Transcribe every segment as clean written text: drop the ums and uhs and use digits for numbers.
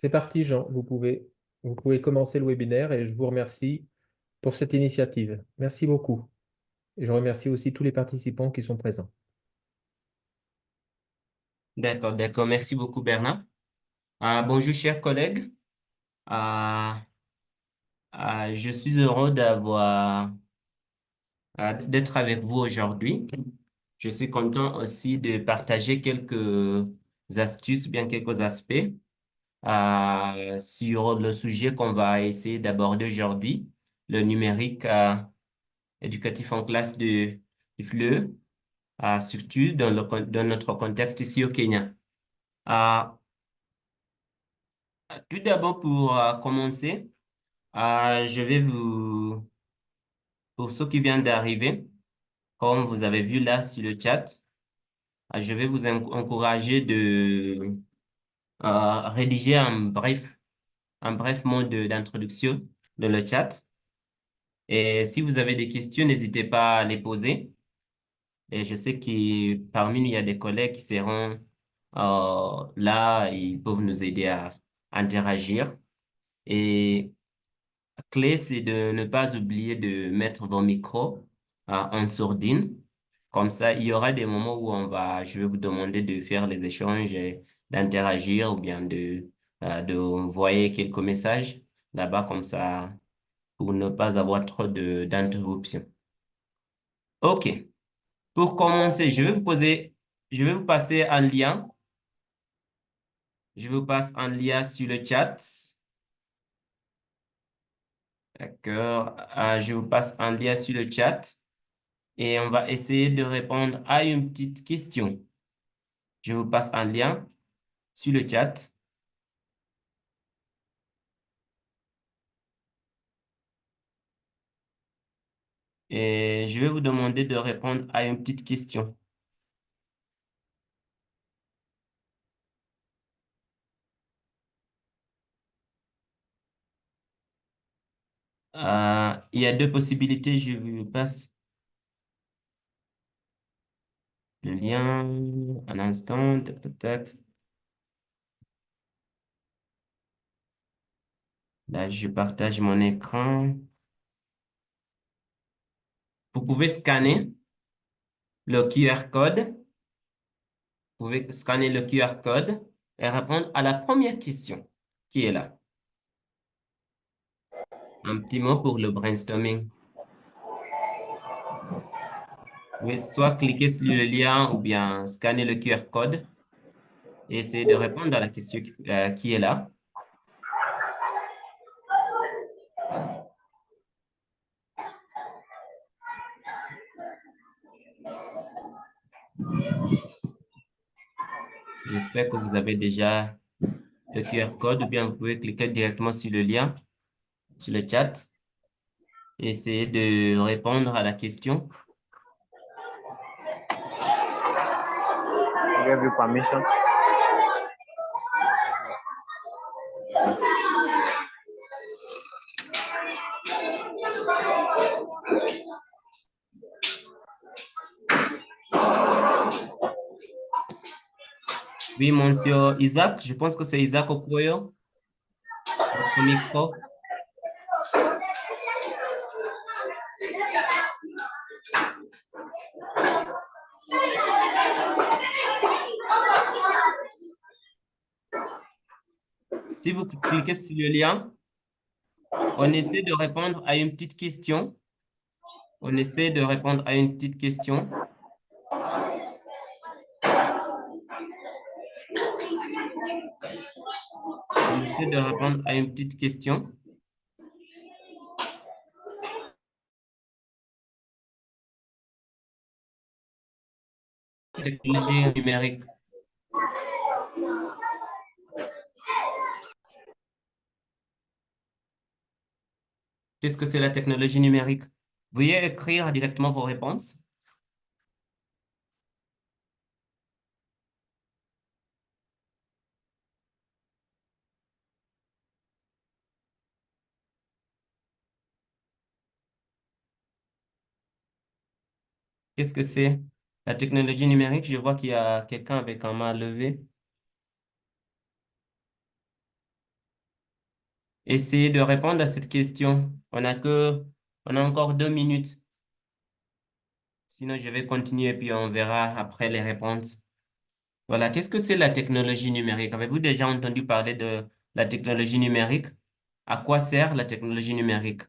C'est parti, Jean. Vous pouvez commencer le webinaire et je vous remercie pour cette initiative. Merci beaucoup. Et je remercie aussi tous les participants qui sont présents. D'accord, d'accord. Merci beaucoup, Bernard. Bonjour, chers collègues. Ah, je suis heureux d'être avec vous aujourd'hui. Je suis content aussi de partager quelques astuces, bien quelques aspects sur le sujet qu'on va essayer d'aborder aujourd'hui, le numérique éducatif en classe du FLE, surtout dans notre contexte ici au Kenya. Ah, Tout d'abord, pour commencer, pour ceux qui viennent d'arriver, comme vous avez vu là sur le chat, je vais vous encourager de rédiger un bref mot d'introduction dans le chat. Et si vous avez des questions, n'hésitez pas à les poser. Et je sais que parmi nous, il y a des collègues qui seront là, ils peuvent nous aider à interagir. Et clé, c'est de ne pas oublier de mettre vos micros en sourdine. Comme ça, il y aura des moments où je vais vous demander de faire les échanges, et d'interagir ou bien de envoyer quelques messages là-bas comme ça pour ne pas avoir trop d'interruptions. OK. Pour commencer, je vais vous passer un lien. Je vous passe un lien sur le chat. D'accord. Je vous passe un lien sur le chat. Et on va essayer de répondre à une petite question. Je vous passe un lien sur le chat et je vais vous demander de répondre à une petite question. Il y a deux possibilités. Je vous passe le lien un instant. Tac, tac, tac. Là, je partage mon écran. Vous pouvez scanner le QR code. Vous pouvez scanner le QR code et répondre à la première question qui est là. Un petit mot pour le brainstorming. Vous pouvez soit cliquer sur le lien ou bien scanner le QR code et essayer de répondre à la question qui est là. J'espère que vous avez déjà le QR code ou bien vous pouvez cliquer directement sur le lien, sur le chat et essayer de répondre à la question. Give you permission. Oui, monsieur Isaac, je pense que c'est Isaac Okoyo, votre micro. Si vous cliquez sur le lien, on essaie de répondre à une petite question. On essaie de répondre à une petite question. On essaie de répondre à une petite question. Technologie numérique. Qu'est-ce que c'est la technologie numérique? Veuillez écrire directement vos réponses. Qu'est-ce que c'est la technologie numérique? Je vois qu'il y a quelqu'un avec un main levée. Essayez de répondre à cette question. On a encore 2 minutes. Sinon, je vais continuer puis on verra après les réponses. Voilà. Qu'est-ce que c'est la technologie numérique? Avez-vous déjà entendu parler de la technologie numérique? À quoi sert la technologie numérique?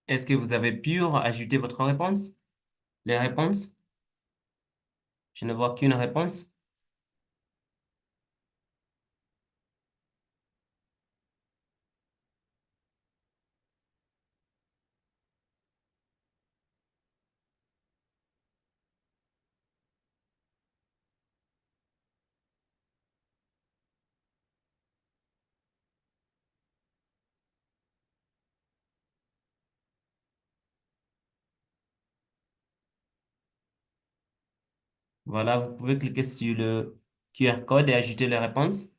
Est-ce que vous avez pu ajouter votre réponse? Les réponses? Je ne vois qu'une réponse. Voilà, vous pouvez cliquer sur le QR code et ajouter les réponses.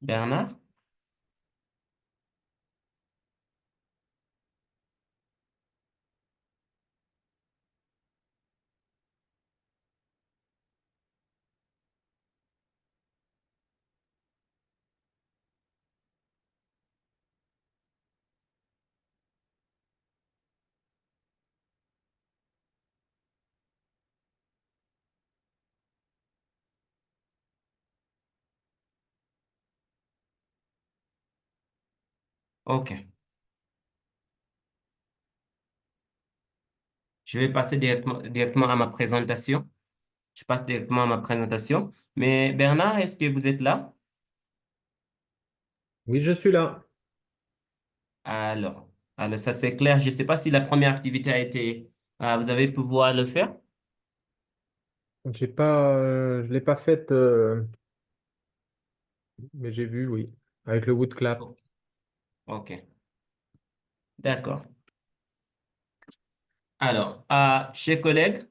Bernard? OK. Je vais passer directement à ma présentation. Je passe directement à ma présentation. Mais Bernard, est-ce que vous êtes là? Oui, je suis là. Alors, alors ça c'est clair. Je ne sais pas si la première activité a été, vous avez pu pouvoir le faire. Je l'ai pas faite, mais j'ai vu, oui, avec le wood clap. Ok, ok. D'accord. Alors, chers collègues,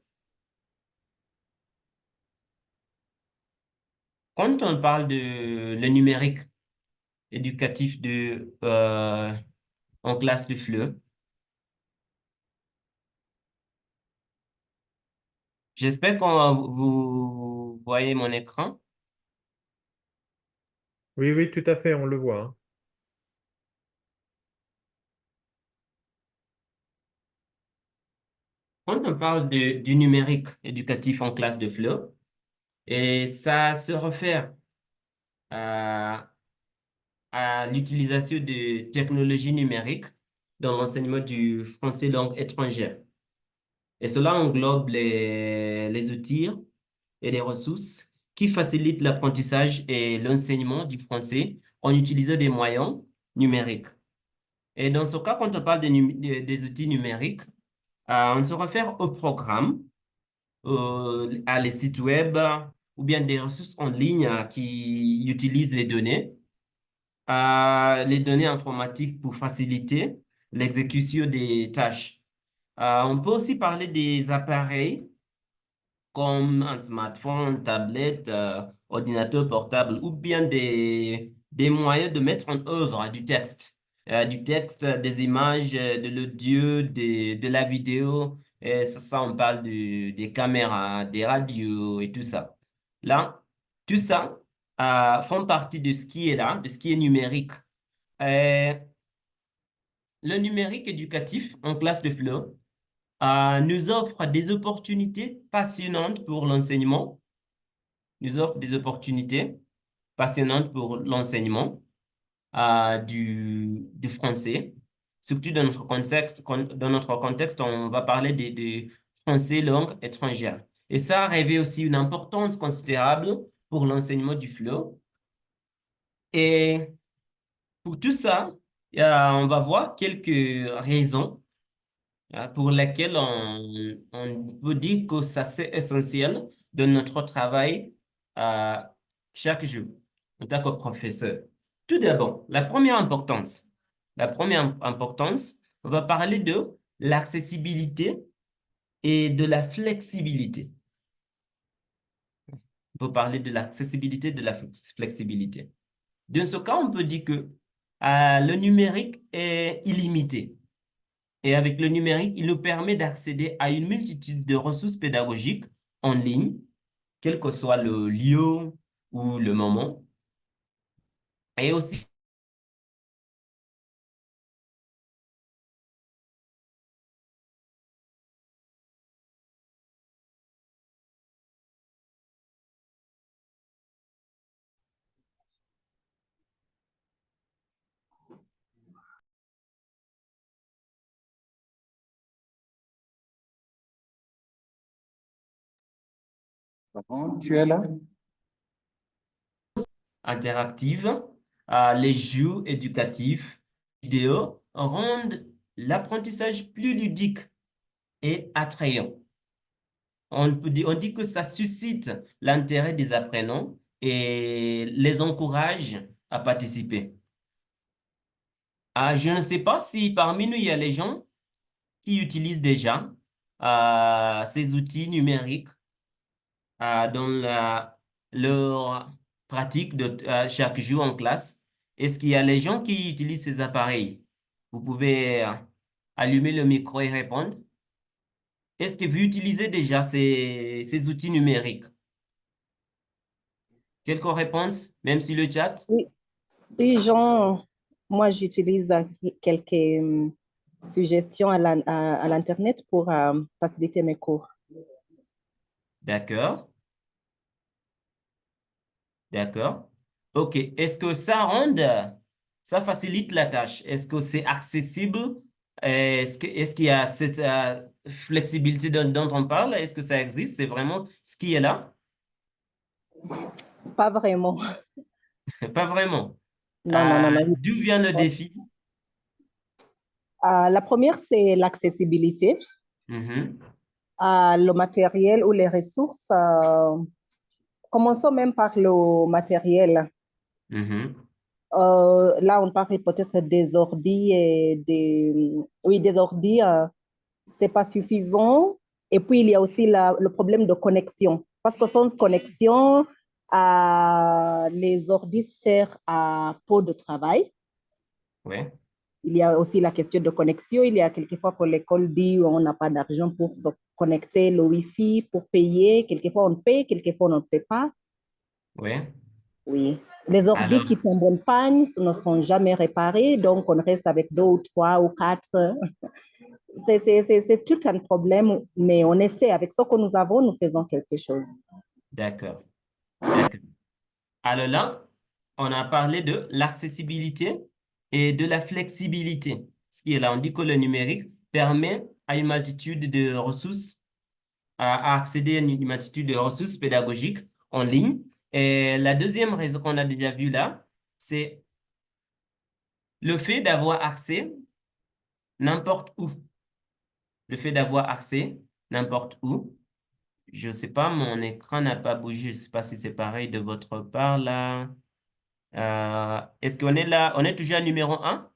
quand on parle de le numérique éducatif en classe de FLE, j'espère que vous voyez mon écran. Oui, oui, tout à fait, on le voit, hein. Quand on parle du numérique éducatif en classe de FLE, et ça se réfère à, à l'utilisation de technologies numériques dans l'enseignement du français langue étrangère. Et cela englobe les outils et les ressources qui facilitent l'apprentissage et l'enseignement du français en utilisant des moyens numériques. Et dans ce cas, quand on parle des outils numériques, on se réfère au programme, à les sites web ou bien des ressources en ligne qui utilisent les données informatiques pour faciliter l'exécution des tâches. On peut aussi parler des appareils comme un smartphone, tablette, ordinateur portable ou bien des moyens de mettre en œuvre du texte, des images, de l'audio, de la vidéo. Et ça, on parle des caméras, des radios et tout ça. Là, tout ça font partie de ce qui est là, de ce qui est numérique. Euh, le numérique éducatif en classe de FLE nous offre des opportunités passionnantes pour l'enseignement, nous offre des opportunités passionnantes pour l'enseignement du français. Surtout dans notre contexte, on va parler de français langue étrangère. Et ça revêt aussi une importance considérable pour l'enseignement du FLE. Et pour tout ça, on va voir quelques raisons pour lesquelles on peut dire que ça c'est essentiel de notre travail euh, chaque jour. en tant que professeur. Tout d'abord, la première importance. La première importance, on va parler de l'accessibilité et de la flexibilité. On peut parler de l'accessibilité et de la flexibilité. Dans ce cas, on peut dire que le numérique est illimité. Et avec le numérique, il nous permet d'accéder à une multitude de ressources pédagogiques en ligne, quel que soit le lieu ou le moment. Et aussi, Tu es là? interactive, les jeux éducatifs, vidéos rendent l'apprentissage plus ludique et attrayant. On dit que ça suscite l'intérêt des apprenants et les encourage à participer. Je ne sais pas si parmi nous, il y a les gens qui utilisent déjà ces outils numériques dans leur pratique de chaque jour en classe. Est-ce qu'il y a les gens qui utilisent ces appareils? Vous pouvez allumer le micro et répondre. Est-ce que vous utilisez déjà ces outils numériques? Quelques réponses, même sur le chat? Oui, oui, Jean, moi j'utilise quelques suggestions à l'Internet pour faciliter mes cours. D'accord, d'accord. OK. Est-ce que ça facilite la tâche? Est-ce que c'est accessible? Est-ce qu'il y a cette flexibilité dont on parle? Est-ce que ça existe? C'est vraiment ce qui est là? Pas vraiment. Pas vraiment. Non, non, non, non. D'où vient le défi? La première, c'est l'accessibilité. Mhm, Le matériel ou les ressources. Commençons même par le matériel. mhm. Là, on parle peut-être des ordi et oui, des ordi, c'est pas suffisant. Et puis, il y a aussi le problème de connexion. Parce que sans connexion, les ordi servent à peau de travail. Ouais, Il y a aussi la question de connexion. Il y a quelquefois que l'école dit on n'a pas d'argent pour se connecter, le Wi-Fi, pour payer. Quelquefois, on paye, quelquefois, on ne paie pas. ouais. Oui. Les ordi Alors, qui tombent en panne ne sont jamais réparés, donc on reste avec deux ou trois ou quatre. C'est tout un problème, mais on essaie. Avec ce que nous avons, nous faisons quelque chose. d'accord, d'accord. Alors là, on a parlé de l'accessibilité et de la flexibilité. Ce qui est là, on dit que le numérique permet à une multitude de ressources, à accéder à une multitude de ressources pédagogiques en ligne. Et la deuxième raison qu'on a déjà vue là, c'est le fait d'avoir accès n'importe où. Le fait d'avoir accès n'importe où. Je ne sais pas, mon écran n'a pas bougé. Je ne sais pas si c'est pareil de votre part là. Est-ce qu'on est là? On est toujours à numéro un.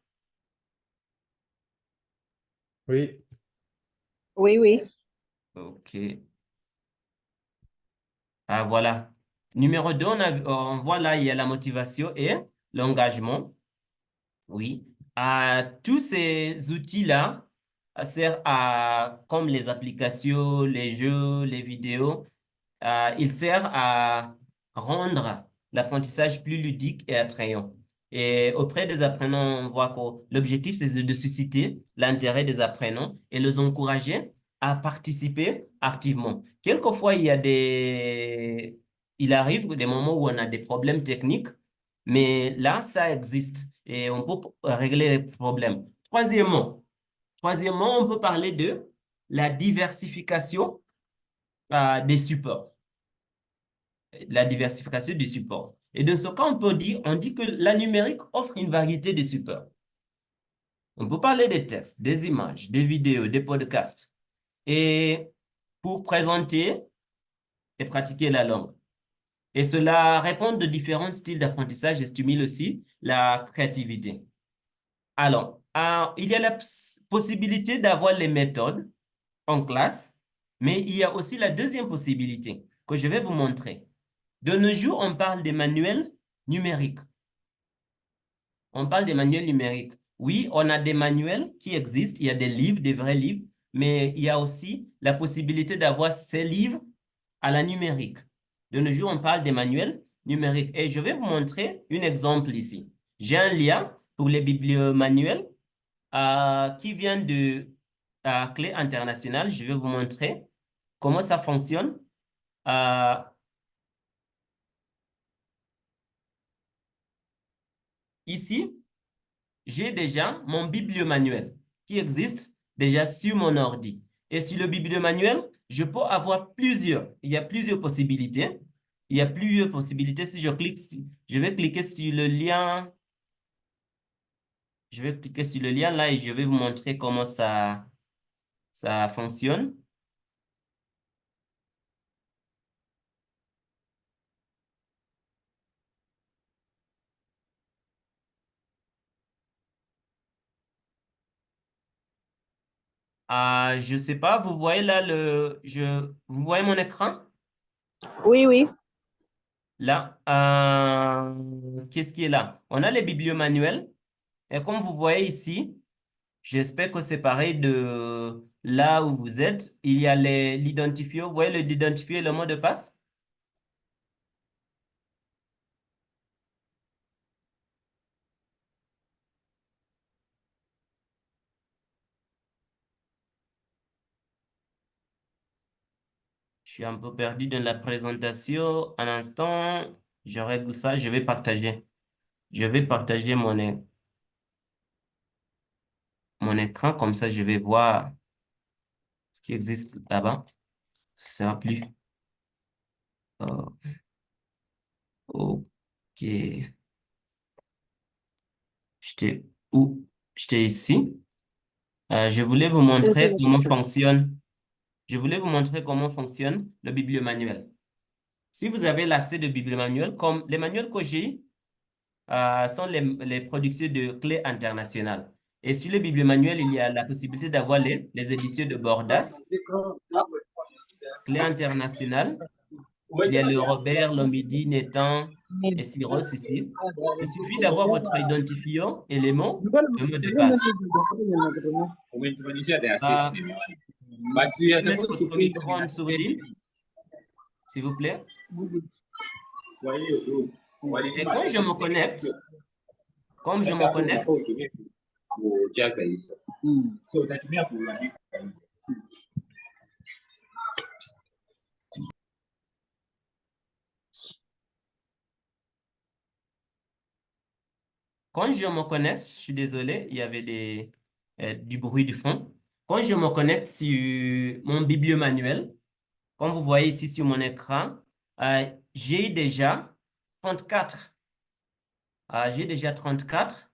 Oui, Oui, oui. OK. Voilà. Numéro 2, on voit là, il y a la motivation et l'engagement. Oui. Tous ces outils-là servent comme les applications, les jeux, les vidéos, il sert à rendre l'apprentissage plus ludique et attrayant. Et auprès des apprenants, on voit que l'objectif, c'est de susciter l'intérêt des apprenants et les encourager à participer activement. Quelquefois, il arrive des moments où on a des problèmes techniques, mais là, ça existe et on peut régler les problèmes. Troisièmement, on peut parler de la diversification des supports, la diversification du support. Et dans ce cas, on dit que la numérique offre une variété de supports. On peut parler des textes, des images, des vidéos, des podcasts. Et pour présenter et pratiquer la langue. Et cela répond de différents styles d'apprentissage et stimule aussi la créativité. Alors, il y a la possibilité d'avoir les méthodes en classe, mais il y a aussi la deuxième possibilité que je vais vous montrer. De nos jours, on parle des manuels numériques. On parle des manuels numériques. Oui, on a des manuels qui existent, il y a des livres, des vrais livres, mais il y a aussi la possibilité d'avoir ces livres à la numérique. De nos jours, on parle des manuels numériques. Et je vais vous montrer un exemple ici. J'ai un lien pour les bibliomanuels qui vient de Clé Internationale. Je vais vous montrer comment ça fonctionne. Ici, j'ai déjà mon bibliomanuel qui existe déjà sur mon ordi. Et sur le bibliomanuel, je peux avoir il y a plusieurs possibilités. Il y a plusieurs possibilités. Si je clique, je vais cliquer sur le lien. Je vais cliquer sur le lien là et je vais vous montrer comment ça fonctionne. Je sais pas, vous voyez là vous voyez mon écran? Oui, oui. Là, qu'est-ce qui est là? On a les bibliomanuels et comme vous voyez ici, j'espère que c'est pareil de là où vous êtes. Il y a l'identifier. Vous voyez l'identifier et le mot de passe? Je suis un peu perdu dans la présentation. Un instant, je règle ça. Je vais partager. Je vais partager mon écran. Comme ça, je vais voir ce qui existe là-bas. Ça sera plus. euh, ok. J'étais où? J'étais ici. Je voulais vous montrer comment fonctionne. Je voulais vous montrer comment fonctionne le bibliomanuel. Si vous avez l'accès de bibliomanuel, comme les manuels que j'ai sont les productions de Clé Internationale. Et sur le bibliomanuel, il y a la possibilité d'avoir les éditions de Bordas, Clé Internationale. Il y a le Robert, l'Omidi, Nétan et Syros ici. Il suffit d'avoir votre identifiant, élément, le mot de passe. Mettre votre micro en sourdine, s'il vous plaît. Et quand je me connecte, je suis désolé, il y avait du bruit du fond. Quand je me connecte sur mon bibliomanuel, comme vous voyez ici sur mon écran, j'ai déjà 34. J'ai déjà 34.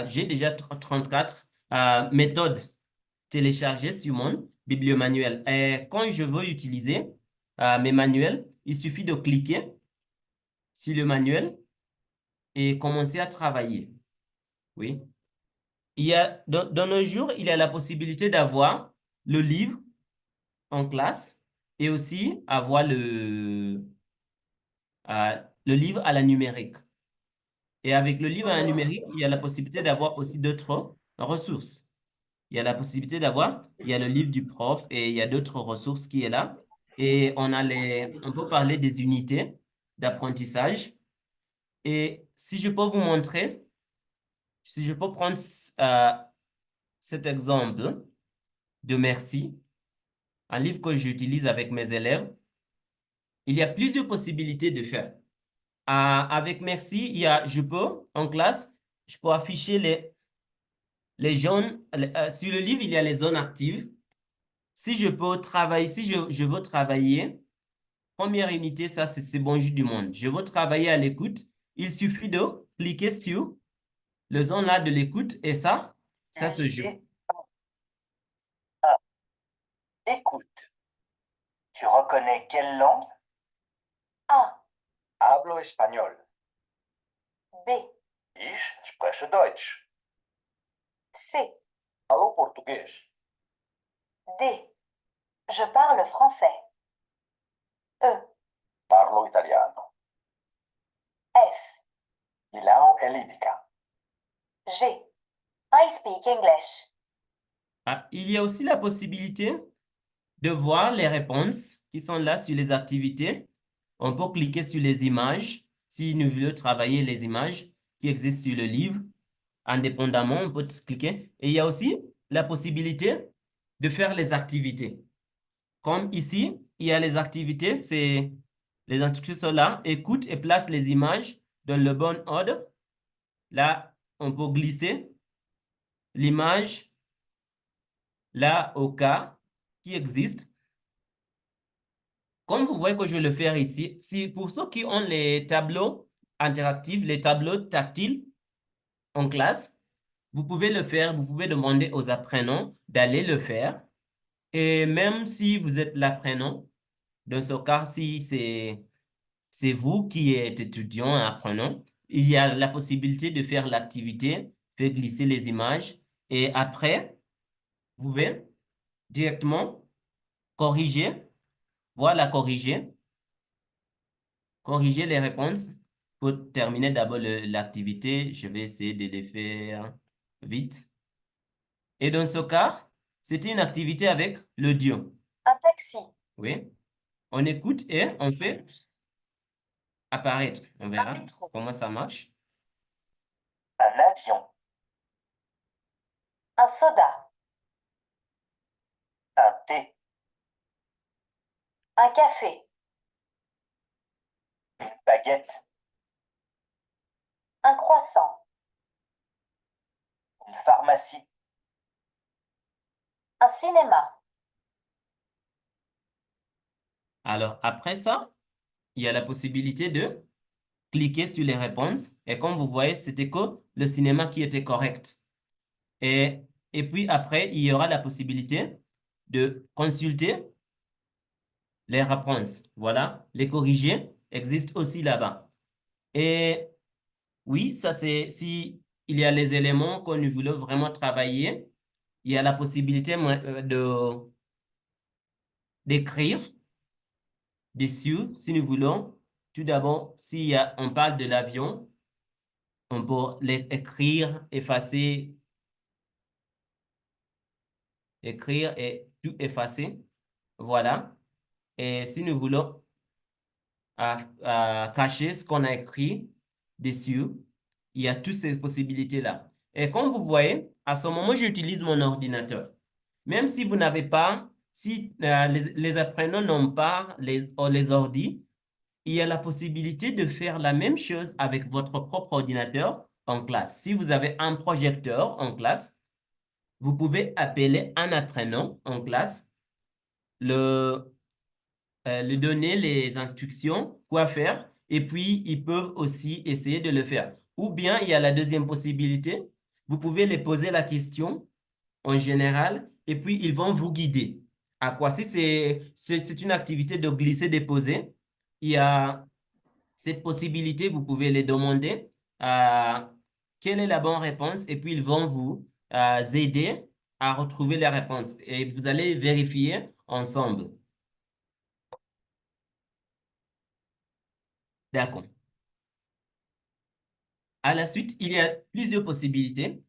J'ai déjà 34 méthodes téléchargées sur mon bibliomanuel. Et quand je veux utiliser mes manuels, il suffit de cliquer sur le manuel et commencer à travailler. Oui. Dans nos jours, il y a la possibilité d'avoir le livre en classe et aussi avoir le livre à la numérique. Et avec le livre à la numérique, il y a la possibilité d'avoir aussi d'autres ressources. Il y a la possibilité il y a le livre du prof et il y a d'autres ressources qui est là. Et on peut parler des unités d'apprentissage. Et si je peux vous montrer, si je peux prendre cet exemple de Merci, un livre que j'utilise avec mes élèves, il y a plusieurs possibilités de faire. Avec Merci, en classe, je peux afficher les zones. Sur le livre, il y a les zones actives. Si je veux travailler, première unité, ça, c'est Bonjour du monde. Je veux travailler à l'écoute. Il suffit de cliquer sur le zone là de l'écoute et ça se joue. Écoute. Tu reconnais quelle langue? A. Hablo español. B. Ich spreche Deutsch. C. Hablo portugués. D. Je parle français. E. Parlo italiano. F. Milão é lídica. G. I speak English. Ah, il y a aussi la possibilité de voir les réponses qui sont là sur les activités. On peut cliquer sur les images si nous voulons travailler les images qui existent sur le livre. Indépendamment, on peut cliquer. Et il y a aussi la possibilité de faire les activités. Comme ici, il y a les activités, c'est les instructions sont là. Écoute et place les images dans le bon ordre. Là, on peut glisser l'image là au cas qui existe. Comme vous voyez que je vais le faire ici, si pour ceux qui ont les tableaux interactifs, les tableaux tactiles en classe, vous pouvez le faire, vous pouvez demander aux apprenants d'aller le faire. Et même si vous êtes l'apprenant, dans ce cas, si c'est vous qui êtes étudiant et apprenant, il y a la possibilité de faire l'activité, faire glisser les images et après, vous pouvez directement corriger, voilà, corriger les réponses. Pour terminer d'abord l'activité, je vais essayer de les faire vite. Et dans ce cas, c'était une activité avec l'audio. Un taxi. Oui. On écoute et on fait apparaître. On verra métro. comment ça marche. Un avion. Un soda. Un thé. Un café. Une baguette. Un croissant. Une pharmacie. Un cinéma. Alors, après ça, il y a la possibilité de cliquer sur les réponses. Et comme vous voyez, c'était que le cinéma qui était correct. Et puis après, il y aura la possibilité de consulter les réponses. Voilà, les corriger existent aussi là-bas. Et oui, ça c'est si il y a les éléments que nous voulons vraiment travailler, il y a la possibilité d'écrire dessus si nous voulons. Tout d'abord, si on parle de l'avion, on peut l'écrire, effacer, écrire et tout effacer. Voilà. Et si nous voulons cacher ce qu'on a écrit dessus, il y a toutes ces possibilités-là. Et comme vous voyez, à ce moment, j'utilise mon ordinateur. Même si vous n'avez pas, si les apprenants n'ont pas les ordi, il y a la possibilité de faire la même chose avec votre propre ordinateur en classe. Si vous avez un projecteur en classe, vous pouvez appeler un apprenant en classe, lui donner les instructions, quoi faire, et puis ils peuvent aussi essayer de le faire. Ou bien il y a la deuxième possibilité, vous pouvez les poser la question en général, et puis ils vont vous guider. À quoi? Si c'est une activité de glisser-déposer, il y a cette possibilité, vous pouvez les demander quelle est la bonne réponse, et puis ils vont vous aider à retrouver la réponse. Et vous allez vérifier ensemble. D'accord. À la suite, il y a plusieurs possibilités,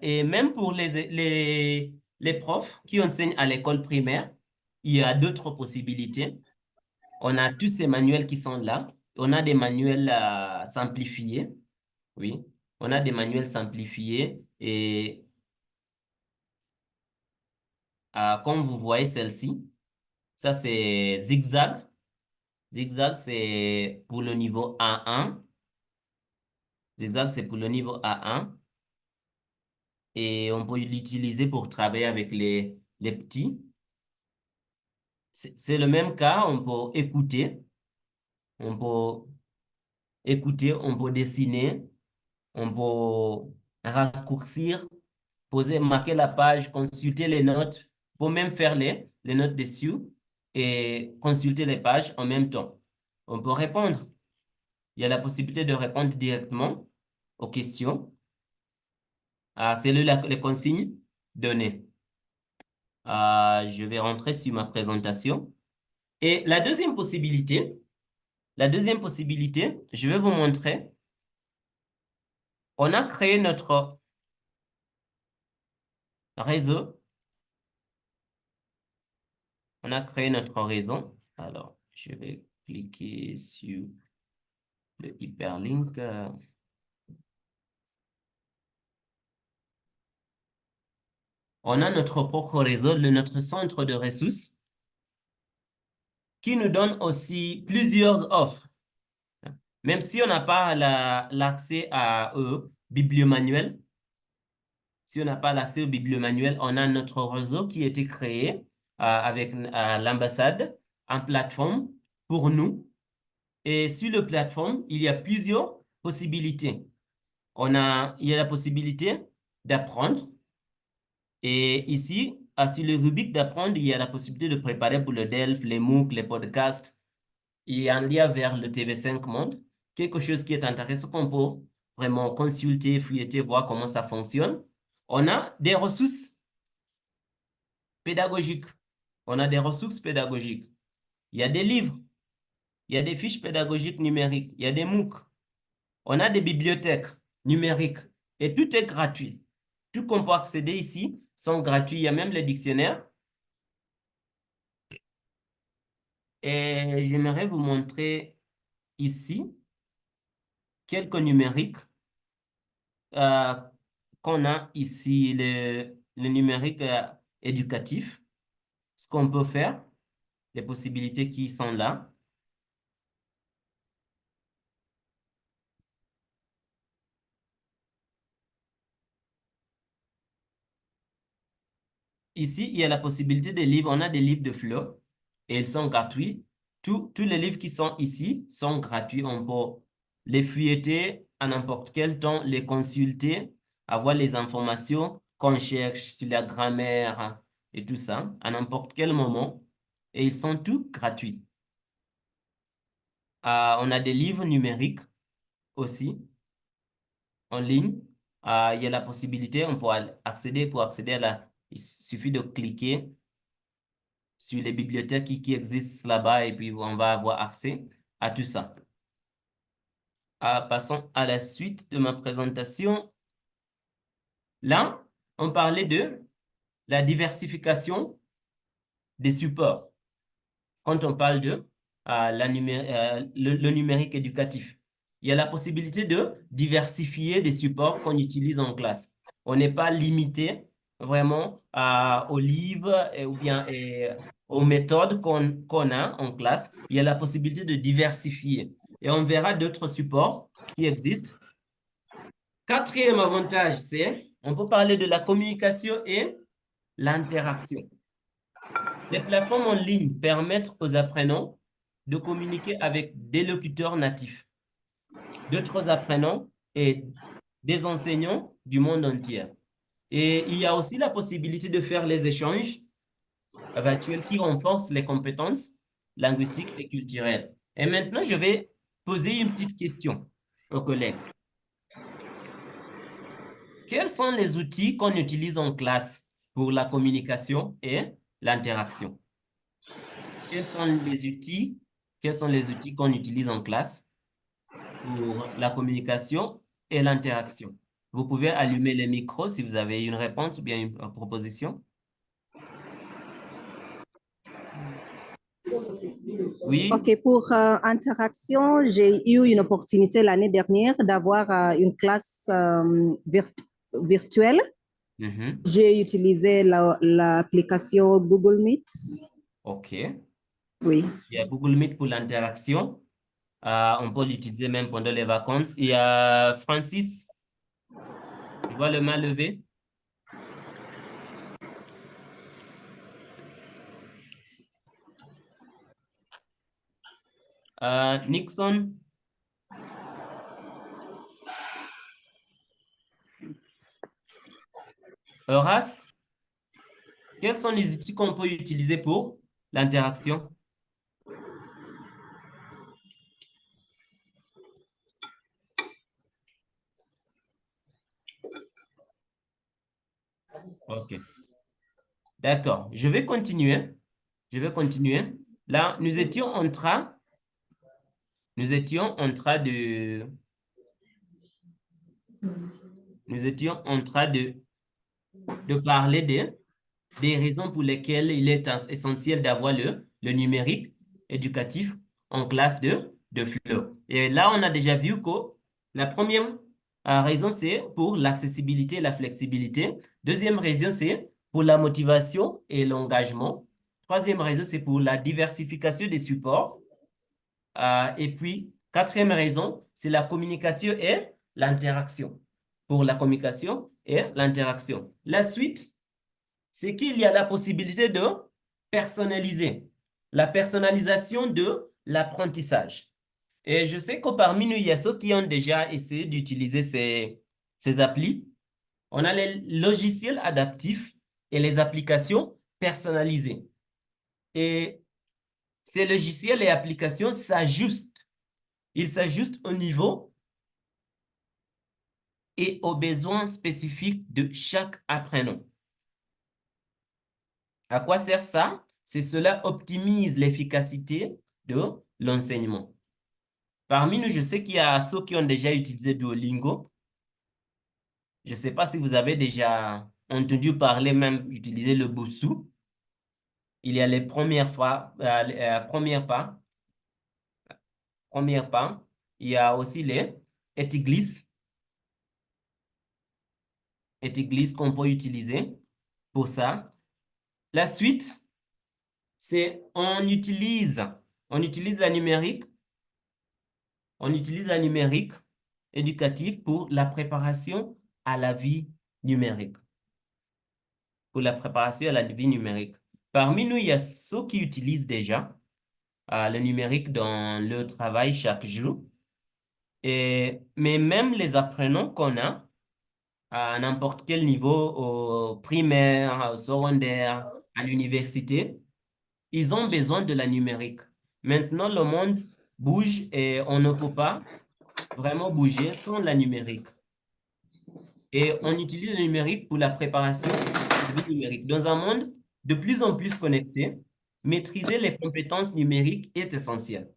et même pour les profs qui enseignent à l'école primaire, il y a d'autres possibilités. On a tous ces manuels qui sont là. On a des manuels simplifiés. Oui, on a des manuels simplifiés et comme vous voyez celle-ci, ça c'est Zigzag. Zigzag, c'est pour le niveau A1. Zigzag, c'est pour le niveau A1. Et on peut l'utiliser pour travailler avec les petits. C'est le même cas, on peut écouter. On peut écouter, on peut dessiner, on peut raccourcir, marquer la page, consulter les notes, pour même faire les notes dessus. et consulter les pages en même temps. On peut répondre. Il y a la possibilité de répondre directement aux questions. C'est les consignes données. Je vais rentrer sur ma présentation. Et la deuxième possibilité, je vais vous montrer. On a créé notre réseau. On a créé notre réseau. Alors, je vais cliquer sur le hyperlink. On a notre propre réseau, notre centre de ressources, qui nous donne aussi plusieurs offres. Même si on n'a pas l'accès à eux, bibliomanuel, si on n'a pas l'accès au bibliomanuel, on a notre réseau qui a été créé avec l'ambassade en plateforme pour nous. Et sur la plateforme, il y a plusieurs possibilités. Il y a la possibilité d'apprendre. Et ici, sur le rubrique d'apprendre, il y a la possibilité de préparer pour le DELF, les MOOC, les podcasts. Il y a un lien vers le TV5 Monde, quelque chose qui est intéressant qu'on peut vraiment consulter, fouilleter, voir comment ça fonctionne. On a des ressources pédagogiques. On a des ressources pédagogiques. Il y a des livres. Il y a des fiches pédagogiques numériques. Il y a des MOOC. On a des bibliothèques numériques. Et tout est gratuit. Tout qu'on peut accéder ici sont gratuits. Il y a même les dictionnaires. Et j'aimerais vous montrer ici quelques numériques qu'on a ici, le numérique éducatif, ce qu'on peut faire, les possibilités qui sont là. Ici, il y a la possibilité des livres. On a des livres de Flow et ils sont gratuits. Tous les livres qui sont ici sont gratuits. On peut les feuilleter à n'importe quel temps, les consulter, avoir les informations qu'on cherche sur la grammaire et tout ça à n'importe quel moment. Et ils sont tous gratuits. On a des livres numériques aussi en ligne. Il y a la possibilité, on peut accéder, il suffit de cliquer sur les bibliothèques qui existent là-bas et puis on va avoir accès à tout ça. Passons à la suite de ma présentation. Là, on parlait de la diversification des supports. Quand on parle de le numérique éducatif, il y a la possibilité de diversifier des supports qu'on utilise en classe. On n'est pas limité vraiment aux livres ou bien aux méthodes qu'on a en classe. Il y a la possibilité de diversifier. Et on verra d'autres supports qui existent. Quatrième avantage, c'est on peut parler de la communication et l'interaction. Les plateformes en ligne permettent aux apprenants de communiquer avec des locuteurs natifs, d'autres apprenants et des enseignants du monde entier. Et il y a aussi la possibilité de faire les échanges virtuels qui renforcent les compétences linguistiques et culturelles. Et maintenant, je vais poser une petite question aux collègues. Quels sont les outils qu'on utilise en classe pour la communication et l'interaction? Quels sont les outils qu'on utilise en classe pour la communication et l'interaction? Vous pouvez allumer les micros si vous avez une réponse ou bien une proposition. Oui. OK, pour interaction, j'ai eu une opportunité l'année dernière d'avoir une classe virtuelle. Mhm. J'ai utilisé l'application Google Meet. OK. Oui. Il y a Google Meet pour l'interaction. On peut l'utiliser même pendant les vacances. Il y a Francis. Je vois le main levé. Nixon. Horace. Quels sont les outils qu'on peut utiliser pour l'interaction? OK. D'accord. Je vais continuer. Je vais continuer. Là, nous étions en train de parler des raisons pour lesquelles il est essentiel d'avoir le numérique éducatif en classe de FLE. Et là, on a déjà vu que la première raison, c'est pour l'accessibilité et la flexibilité. Deuxième raison, c'est pour la motivation et l'engagement. Troisième raison, c'est pour la diversification des supports. Et puis, quatrième raison, c'est la communication et l'interaction. Pour la communication et l'interaction. La suite, c'est qu'il y a la possibilité de personnaliser. La personnalisation de l'apprentissage. Et je sais que parmi nous, il y a ceux qui ont déjà essayé d'utiliser ces applis. On a les logiciels adaptifs et les applications personnalisées. Et ces logiciels et applications s'ajustent. Ils s'ajustent au niveau et aux besoins spécifiques de chaque apprenant. À quoi sert ça? C'est cela optimise l'efficacité de l'enseignement. Parmi nous, je sais qu'il y a ceux qui ont déjà utilisé Duolingo. Je ne sais pas si vous avez déjà entendu parler, même utiliser le Busuu. Il y a les premières pas. Il y a aussi les Etiglis qu'on peut utiliser pour ça. La suite, c'est on utilise la numérique éducative pour la préparation à la vie numérique. Pour la préparation à la vie numérique. Parmi nous, il y a ceux qui utilisent déjà le numérique dans leur travail chaque jour. Mais même les apprenants qu'on a, à n'importe quel niveau, au primaire, au secondaire, à l'université, ils ont besoin de la numérique. Maintenant, le monde bouge et on ne peut pas vraiment bouger sans la numérique. Et on utilise le numérique pour la préparation à la vie numérique. Dans un monde de plus en plus connecté, maîtriser les compétences numériques est essentiel.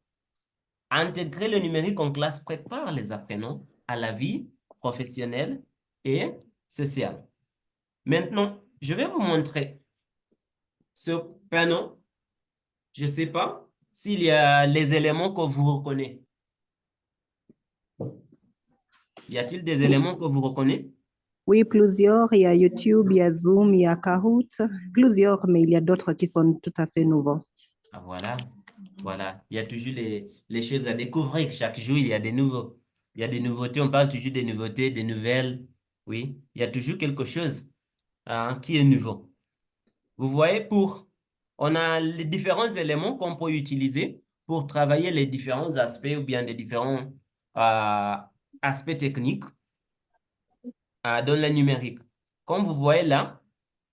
Intégrer le numérique en classe prépare les apprenants à la vie professionnelle et sociale. Maintenant, je vais vous montrer ce panneau. Je ne sais pas s'il y a les éléments que vous reconnaissez. Y a-t-il des éléments que vous reconnaissez? Oui, plusieurs. Il y a YouTube, il y a Zoom, il y a Kahoot. Plusieurs, mais il y a d'autres qui sont tout à fait nouveaux. Ah, voilà. Voilà. Il y a toujours les choses à découvrir. Chaque jour, il y a des nouveaux. Il y a des nouveautés. On parle toujours des nouveautés, des nouvelles. Oui. Il y a toujours quelque chose qui est nouveau. Vous voyez, on a les différents éléments qu'on peut utiliser pour travailler les différents aspects ou bien les différents aspects techniques dans le numérique. Comme vous voyez là,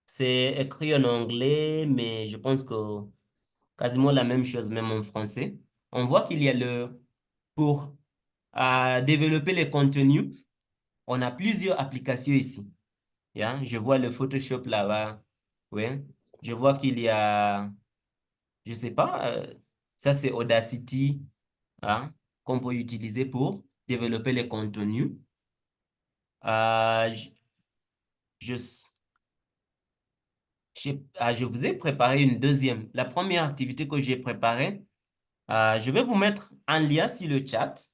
c'est écrit en anglais, mais je pense que quasiment la même chose, même en français. On voit qu'il y a pour développer les contenus, on a plusieurs applications ici. Yeah? Je vois le Photoshop là-bas. Oui. Je vois qu'il y a, je sais pas, ça c'est Audacity, hein, qu'on peut utiliser pour développer les contenus. Euh, je, je vous ai préparé une deuxième. La première activité que j'ai préparée, je vais vous mettre un lien sur le chat.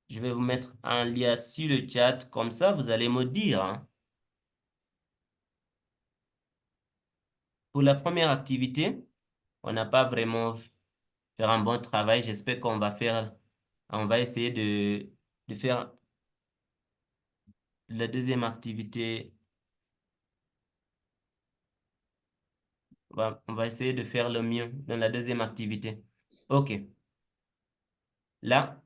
Je vais vous mettre un lien sur le chat, comme ça vous allez me dire. Hein. Pour la première activité, on n'a pas vraiment fait un bon travail. J'espère on va essayer de faire la deuxième activité. On va essayer de faire le mieux dans la deuxième activité. OK. Là,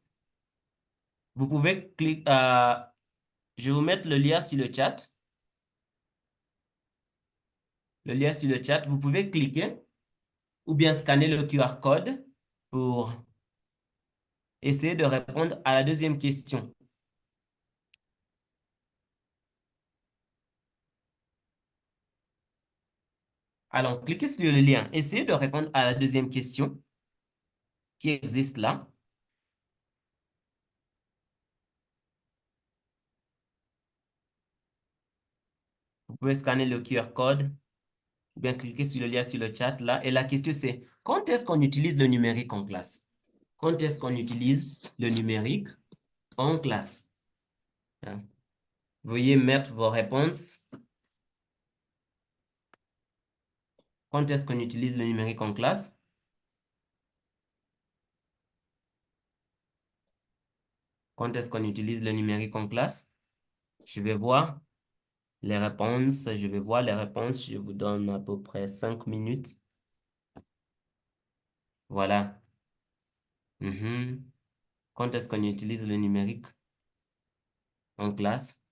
vous pouvez cliquer. Je vais vous mettre le lien sur le chat. le lien sur le chat. Vous pouvez cliquer ou bien scanner le QR code pour essayer de répondre à la deuxième question. Alors, cliquez sur le lien. Essayez de répondre à la deuxième question qui existe là. Vous pouvez scanner le QR code ou bien cliquer sur le lien sur le chat là. Et la question c'est, quand est-ce qu'on utilise le numérique en classe? Quand est-ce qu'on utilise le numérique en classe? Hein? Veuillez mettre vos réponses. Quand est-ce qu'on utilise le numérique en classe? Quand est-ce qu'on utilise le numérique en classe? Je vais voir les réponses. Je vais voir les réponses. Je vous donne à peu près 5 minutes. Voilà. Quand est-ce qu'on utilise le numérique en classe?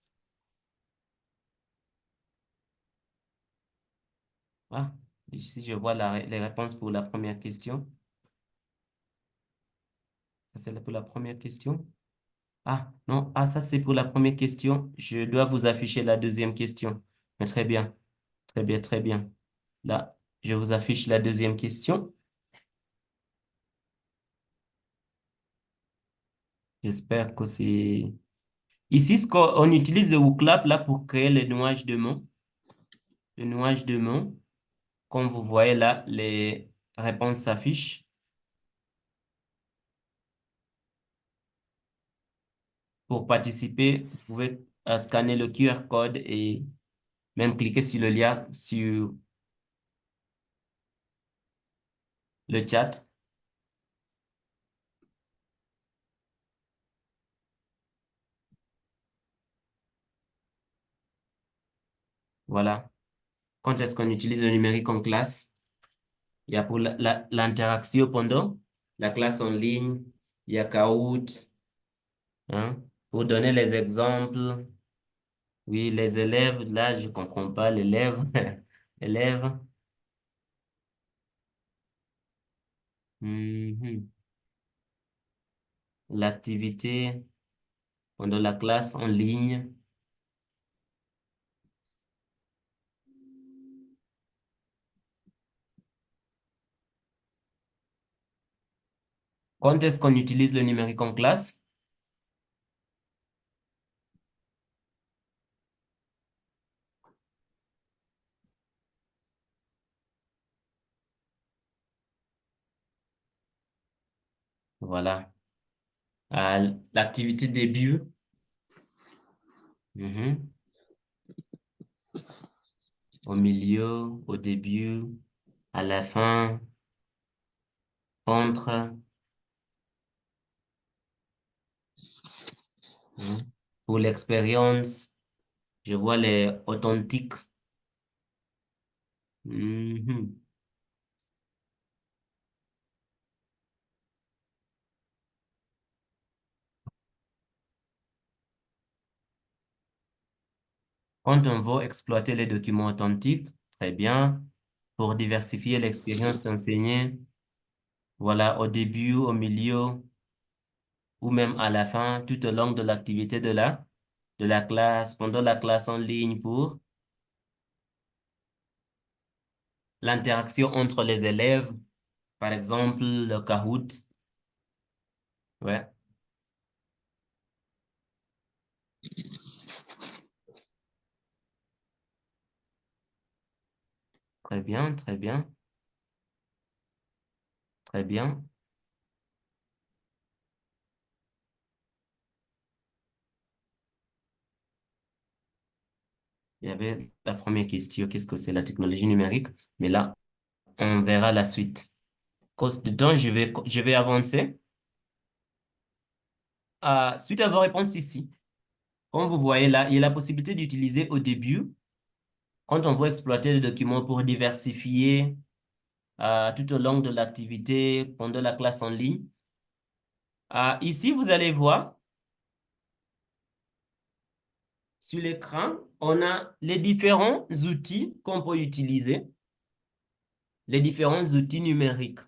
Ah, ici, je vois les réponses pour la première question. Ça, c'est pour la première question. Ah, non. Ah, ça, c'est pour la première question. Je dois vous afficher la deuxième question. Mais très bien. Très bien, très bien. Là, je vous affiche la deuxième question. J'espère que c'est... Ici, on utilise le WooClap là pour créer le nuage de mots. Le nuage de mots. Comme vous voyez là, les réponses s'affichent. Pour participer, vous pouvez scanner le QR code et même cliquer sur le lien sur le chat. Voilà. Quand est-ce qu'on utilise le numérique en classe? Il y a pour l'interaction pendant la classe en ligne. Il y a Kahoot. Hein? Pour donner les exemples, oui, les élèves, là, je comprends pas l'élève. Élève. Mhm. L'activité pendant la classe en ligne. Quand est-ce qu'on utilise le numérique en classe? Voilà. L'activité début. Mhm. Au milieu, au début, à la fin, contre. Mhm. Pour l'expérience, je vois les authentiques. Mhm. Quand on veut exploiter les documents authentiques, très bien. Pour diversifier l'expérience d'enseigner, voilà, au début, au milieu, ou même à la fin, tout au long de l'activité de la classe, pendant la classe en ligne pour l'interaction entre les élèves, par exemple, le Kahoot. Ouais, très bien, très bien, très bien. Il y avait la première question, qu'est-ce que c'est la technologie numérique? Mais là, on verra la suite. Cause de temps, je vais avancer. Suite à vos réponses ici, comme vous voyez là, il y a la possibilité d'utiliser au début, quand on veut exploiter le document pour diversifier tout au long de l'activité, pendant la classe en ligne. Ici, vous allez voir, sur l'écran, on a les différents outils qu'on peut utiliser, les différents outils numériques.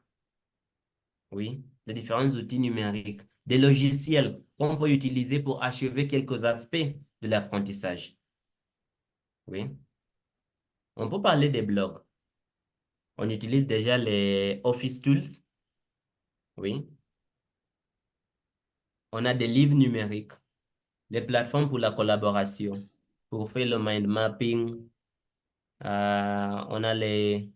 Oui, les différents outils numériques, des logiciels qu'on peut utiliser pour achever quelques aspects de l'apprentissage. Oui. On peut parler des blogs. On utilise déjà les Office Tools. Oui. On a des livres numériques, des plateformes pour la collaboration, pour faire le mind mapping. On a les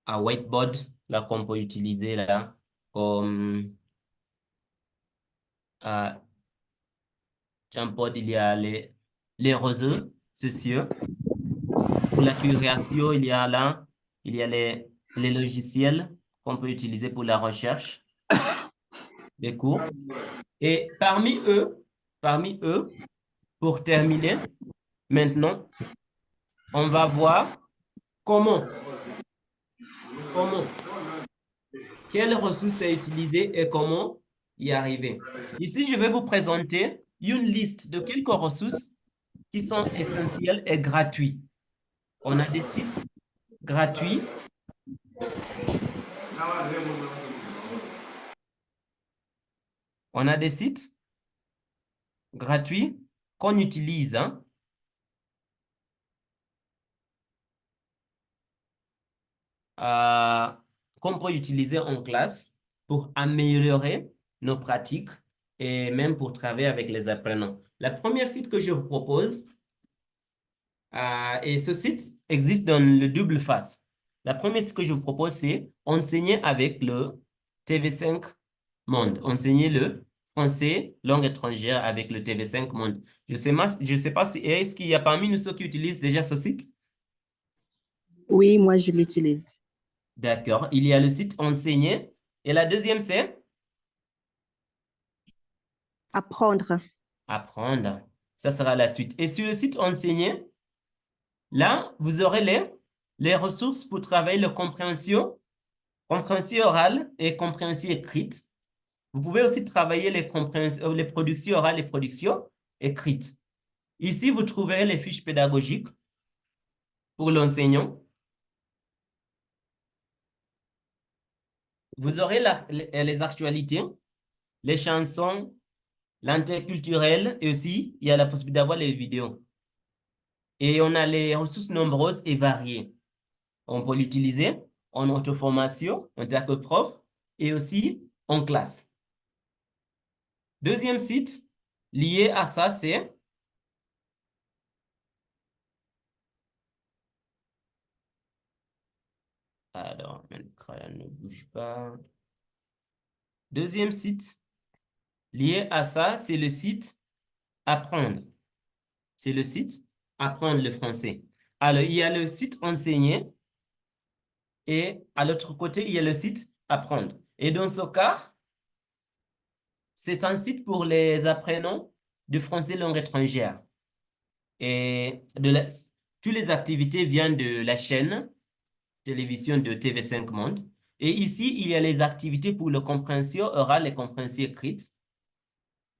whiteboard là qu'on peut utiliser là, comme Jamboard, il y a les réseaux sociaux. Pour la curation, il y a là, il y a les logiciels qu'on peut utiliser pour la recherche des cours. Et parmi eux, pour terminer, maintenant, on va voir comment, quelles ressources à utiliser et comment y arriver. Ici, je vais vous présenter une liste de quelques ressources qui sont essentielles et gratuites. On a des sites gratuits. On a des sites gratuits qu'on utilise, hein, qu'on peut utiliser en classe pour améliorer nos pratiques et même pour travailler avec les apprenants. La première site que je vous propose, et ce site existe dans le double face. La première site que je vous propose, c'est enseigner avec le TV5 Monde. Enseigner le français langue étrangère avec le TV5 Monde. Je sais pas si, est-ce qu'il y a parmi nous ceux qui utilisent déjà ce site? Oui, moi, je l'utilise. D'accord. Il y a le site enseigner. Et la deuxième, c'est Apprendre. apprendre. Ça sera la suite. Et sur le site enseigner, là, vous aurez les ressources pour travailler la compréhension orale et compréhension écrite. Vous pouvez aussi travailler les productions orales et productions écrites. Ici, vous trouverez les fiches pédagogiques pour l'enseignant. Vous aurez les actualités, les chansons, l'interculturel et aussi, il y a la possibilité d'avoir les vidéos. Et on a les ressources nombreuses et variées. On peut l'utiliser en auto-formation, en tant que prof, et aussi en classe. Deuxième site lié à ça, c'est alors, mon crayon ne bouge pas. Deuxième site lié à ça, c'est le site Apprendre. C'est le site Apprendre le français. Alors, il y a le site Enseigner et à l'autre côté, il y a le site Apprendre. Et dans ce cas, c'est un site pour les apprenants de français langue étrangère. Et toutes les activités viennent de la chaîne télévision de TV5 Monde. Et ici, il y a les activités pour la compréhension orale et compréhension écrite.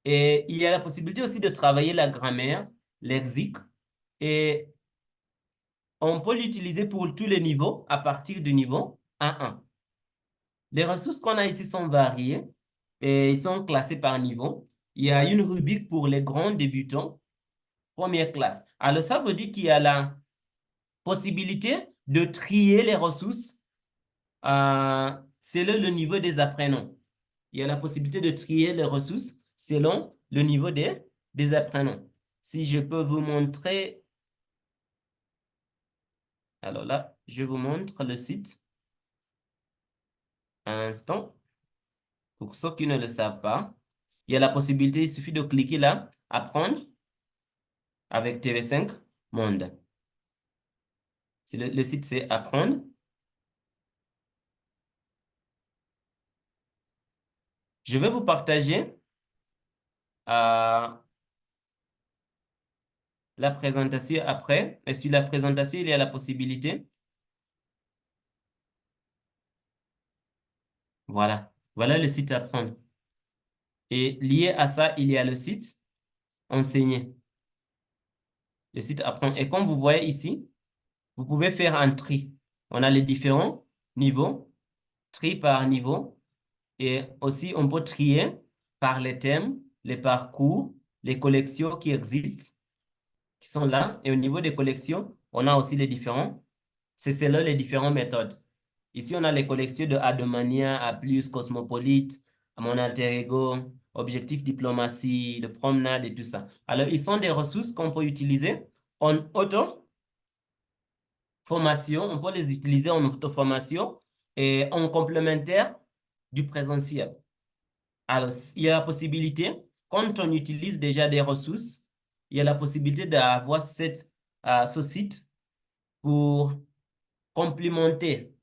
Et il y a la possibilité aussi de travailler la grammaire, lexique. Et on peut l'utiliser pour tous les niveaux à partir du niveau A1. Les ressources qu'on a ici sont variées et ils sont classées par niveau. Il y a une rubrique pour les grands débutants, première classe. Alors, ça veut dire qu'il y a la possibilité de trier les ressources selon le niveau des apprenants. Il y a la possibilité de trier les ressources selon le niveau des apprenants. Si je peux vous montrer, alors là, je vous montre le site un instant. Pour ceux qui ne le savent pas, il y a la possibilité, il suffit de cliquer là, apprendre avec TV5 Monde. Le site, c'est apprendre. Je vais vous partager la présentation après. Et sur la présentation, il y a la possibilité. Voilà. Voilà le site apprendre. Et lié à ça, il y a le site enseigner. Le site apprendre. Et comme vous voyez ici, vous pouvez faire un tri. On a les différents niveaux, tri par niveau. Et aussi, on peut trier par les thèmes, les parcours, les collections qui existent, qui sont là. Et au niveau des collections, on a aussi les différents. C'est là les différentes méthodes. Ici, on a les collections de Adomania, A+, Cosmopolite, Mon Alter Ego, Objectif Diplomatie, de Promenade et tout ça. Alors, ils sont des ressources qu'on peut utiliser en auto-formation. On peut les utiliser en auto-formation et en complémentaire du présentiel. Alors, il y a la possibilité, quand on utilise déjà des ressources, il y a la possibilité d'avoir ce site pour complémenter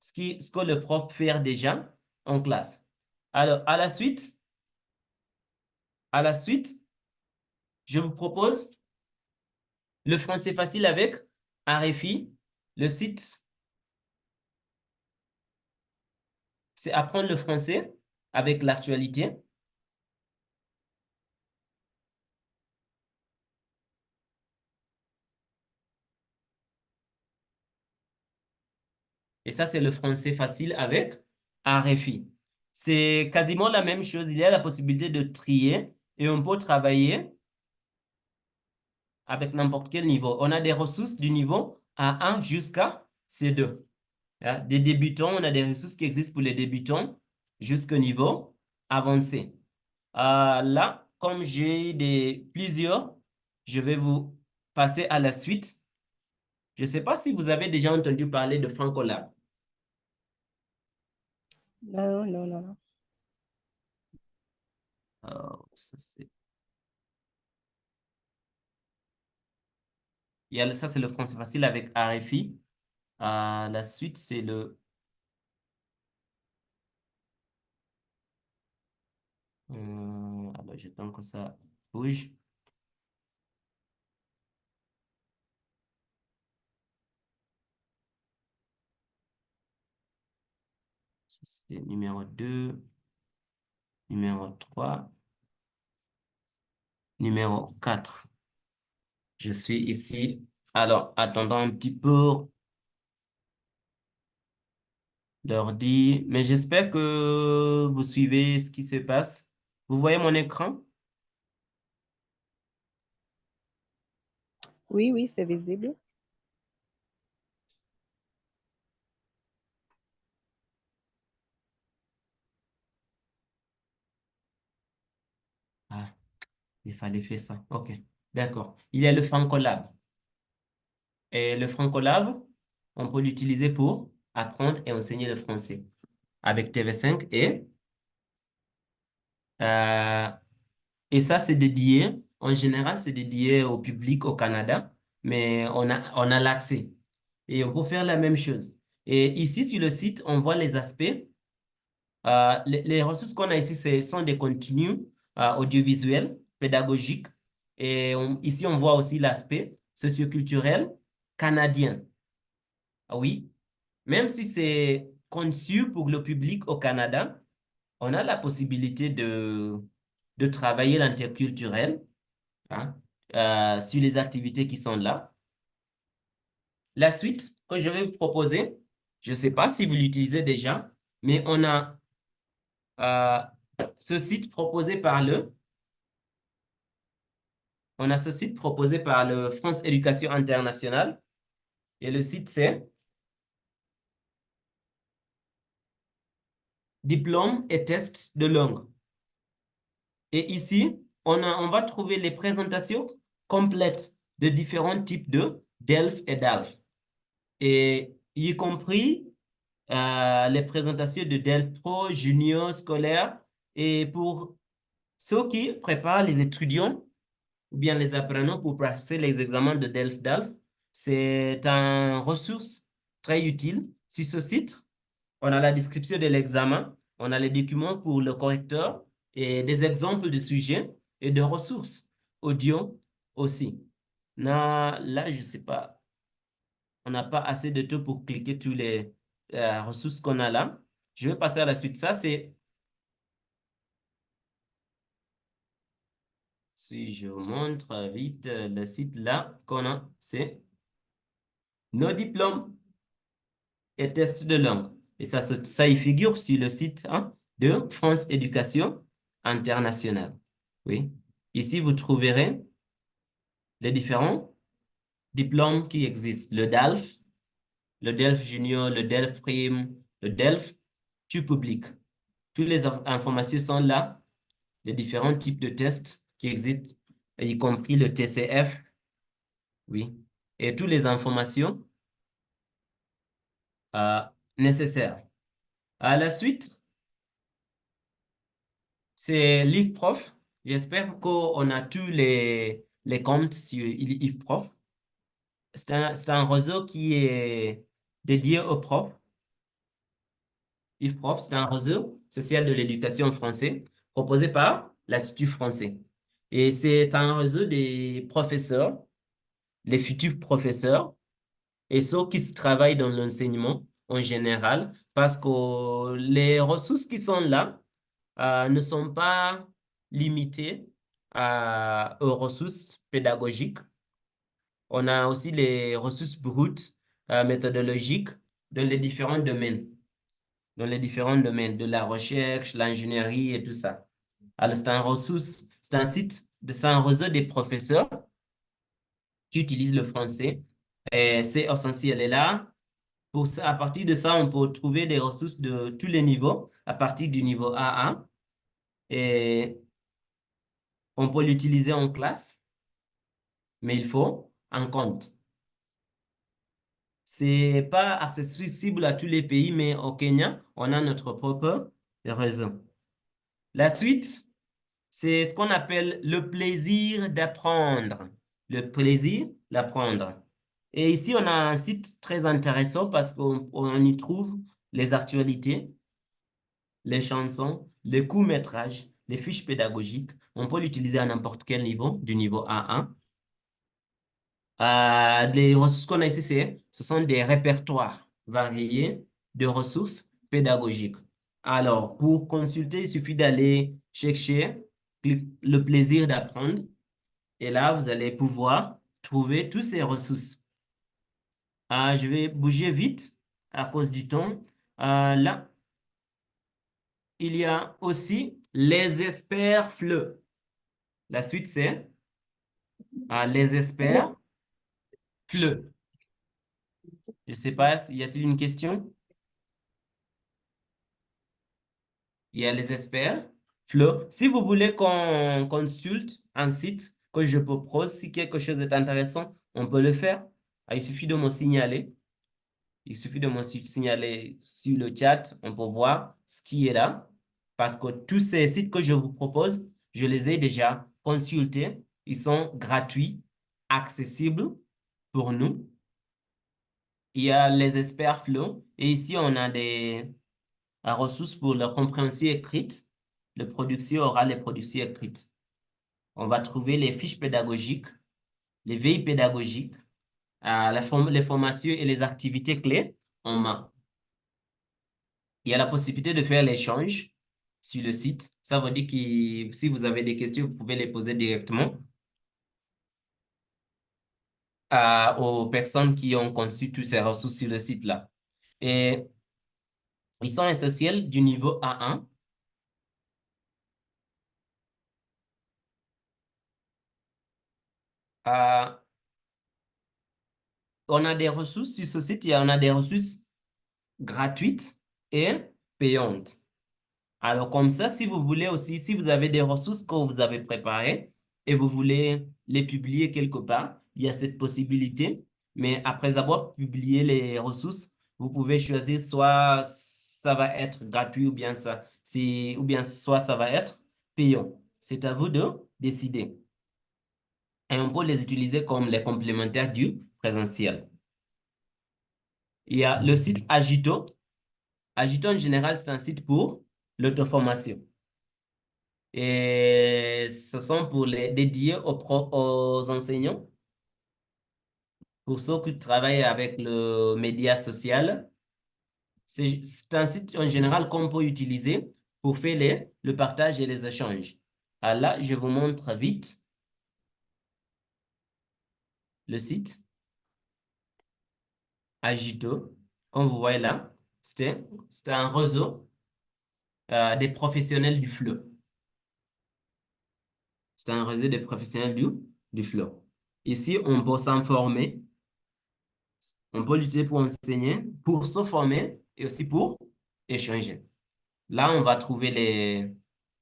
ce que le prof fait déjà en classe. Alors, à la suite, je vous propose le français facile avec RFI. Le site, c'est apprendre le français avec l'actualité. Et ça, c'est le français facile avec RFI. C'est quasiment la même chose. Il y a la possibilité de trier et on peut travailler avec n'importe quel niveau. On a des ressources du niveau A1 jusqu'à C2. Des débutants, on a des ressources qui existent pour les débutants jusqu'au niveau avancé. Là, comme j'ai plusieurs, je vais vous passer à la suite. Je ne sais pas si vous avez déjà entendu parler de Francolab. Non, non, non, non. Ça, c'est le français facile avec RFI. La suite, c'est le... alors, j'attends que ça bouge. C'est numéro 2, numéro 3, numéro 4. Je suis ici. Alors, attendons un petit peu l'ordi. Mais j'espère que vous suivez ce qui se passe. Vous voyez mon écran? Oui, oui, c'est visible. Ah, il fallait faire ça. OK, d'accord. Il y a le Francolab. Et le Francolab, on peut l'utiliser pour apprendre et enseigner le français avec TV5 euh, et ça, c'est dédié, en général, c'est dédié au public au Canada, mais on a l'accès et on peut faire la même chose. Et ici, sur le site, on voit les aspects. Les ressources qu'on a ici, ce sont des contenus audiovisuels, pédagogiques. Et ici, on voit aussi l'aspect socioculturel canadien. Ah oui, même si c'est conçu pour le public au Canada, on a la possibilité de travailler l'interculturel, hein, sur les activités qui sont là. La suite que je vais vous proposer, je ne sais pas si vous l'utilisez déjà, mais on a euh, ce site proposé par le France Éducation Internationale. Et le site, c'est Diplôme et tests de langue. Et ici, on va trouver les présentations complètes de différents types de DELF et DALF. Et y compris les présentations de DELF Pro, Junior, Scolaire. Et pour ceux qui préparent les étudiants ou bien les apprenants pour passer les examens de DELF DALF, c'est une ressource très utile. Sur ce site, on a la description de l'examen, on a les documents pour le correcteur et des exemples de sujets et de ressources audio aussi. Là, je ne sais pas, on n'a pas assez de temps pour cliquer toutes les ressources qu'on a là. Je vais passer à la suite. Ça, Si je vous montre vite le site là qu'on a, c'est nos diplômes et tests de langue. Et ça y figure sur le site hein, de France Éducation Internationale. Oui. Ici, vous trouverez les différents diplômes qui existent. Le DELF Junior, le DELF Prime, le DELF tu public. Toutes les informations sont là, les différents types de tests qui existent, y compris le TCF, oui, et toutes les informations nécessaires. À la suite, c'est l'IFPROF. J'espère qu'on a tous les comptes sur l'IFPROF. C'est un réseau qui est dédié aux profs. IFPROF, c'est un réseau social de l'éducation français proposé par l'Institut français. Et c'est un réseau des professeurs, les futurs professeurs, et ceux qui travaillent dans l'enseignement en général, parce que les ressources qui sont là ne sont pas limitées aux ressources pédagogiques. On a aussi les ressources brutes, méthodologiques dans les différents domaines. Dans les différents domaines de la recherche, l'ingénierie et tout ça. Alors, c'est un site, c'est un réseau des professeurs qui utilisent le français. Et c'est essentiel. Et là, pour ça, à partir de ça, on peut trouver des ressources de tous les niveaux, à partir du niveau A1. Et on peut l'utiliser en classe, mais il faut un compte. C'est pas accessible à tous les pays, mais au Kenya, on a notre propre réseau. La suite, c'est ce qu'on appelle le plaisir d'apprendre. Le plaisir d'apprendre. Et ici, on a un site très intéressant parce qu'on y trouve les actualités, les chansons, les courts-métrages, les fiches pédagogiques. On peut l'utiliser à n'importe quel niveau, du niveau A1. Les ressources qu'on a ici, ce sont des répertoires variés de ressources pédagogiques. Alors, pour consulter, il suffit d'aller chercher le plaisir d'apprendre. Et là, vous allez pouvoir trouver toutes ces ressources. Je vais bouger vite à cause du temps. Là, il y a aussi les experts FLE. La suite, c'est les experts FLE. Je ne sais pas, y a-t-il une question? Il y a les experts FLE. Si vous voulez qu'on consulte un site que je propose, si quelque chose est intéressant, on peut le faire. Il suffit de me signaler. Il suffit de me signaler sur le chat, on peut voir ce qui est là. Parce que tous ces sites que je vous propose, je les ai déjà consultés. Ils sont gratuits, accessibles pour nous. Il y a les experts Flow. Et ici, on a des ressources pour la compréhension écrite, la production orale et production écrite. On va trouver les fiches pédagogiques, les veilles pédagogiques, les formations et les activités clés en main. Il y a la possibilité de faire l'échange sur le site. Ça veut dire que si vous avez des questions, vous pouvez les poser directement aux personnes qui ont conçu toutes ces ressources sur le site-là. Et ils sont essentiels du niveau A1. On a des ressources sur ce site, on a des ressources gratuites et payantes. Alors comme ça, si vous voulez aussi, si vous avez des ressources que vous avez préparées et vous voulez les publier quelque part, il y a cette possibilité. Mais après avoir publié les ressources, vous pouvez choisir soit ça va être gratuit ou bien soit ça va être payant. C'est à vous de décider. Et on peut les utiliser comme les complémentaires du présentiel. Il y a le site Agito. Agito en général, c'est un site pour l'auto-formation. Et ce sont pour les dédiés aux enseignants, pour ceux qui travaillent avec le média social. C'est un site en général qu'on peut utiliser pour faire le partage et les échanges. Alors là, je vous montre vite le site. Agito, comme vous voyez là, c'était un réseau des professionnels du FLE. C'est un réseau des professionnels du FLE. Ici, on peut s'informer, on peut l'utiliser pour enseigner, pour se former et aussi pour échanger. Là, on va trouver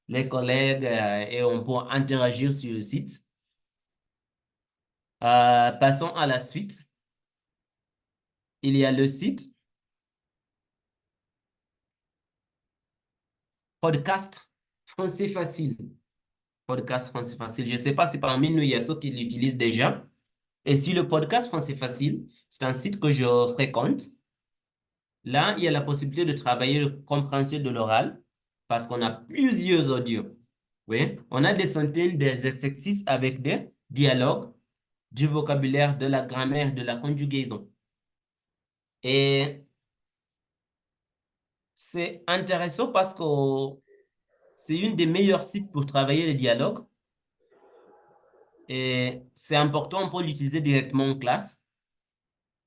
les collègues et on peut interagir sur le site. Passons à la suite. Il y a le site Podcast Français Facile. Podcast Français Facile. Je ne sais pas si parmi nous, il y a ceux qui l'utilisent déjà. Et si le podcast Français Facile, c'est un site que je fréquente. Là, il y a la possibilité de travailler le compréhension de l'oral parce qu'on a plusieurs audios. Oui, on a des centaines d'exercices avec des dialogues, du vocabulaire, de la grammaire, de la conjugaison. Et c'est intéressant parce que c'est une des meilleurs sites pour travailler les dialogues. Et c'est important pour l'utiliser directement en classe.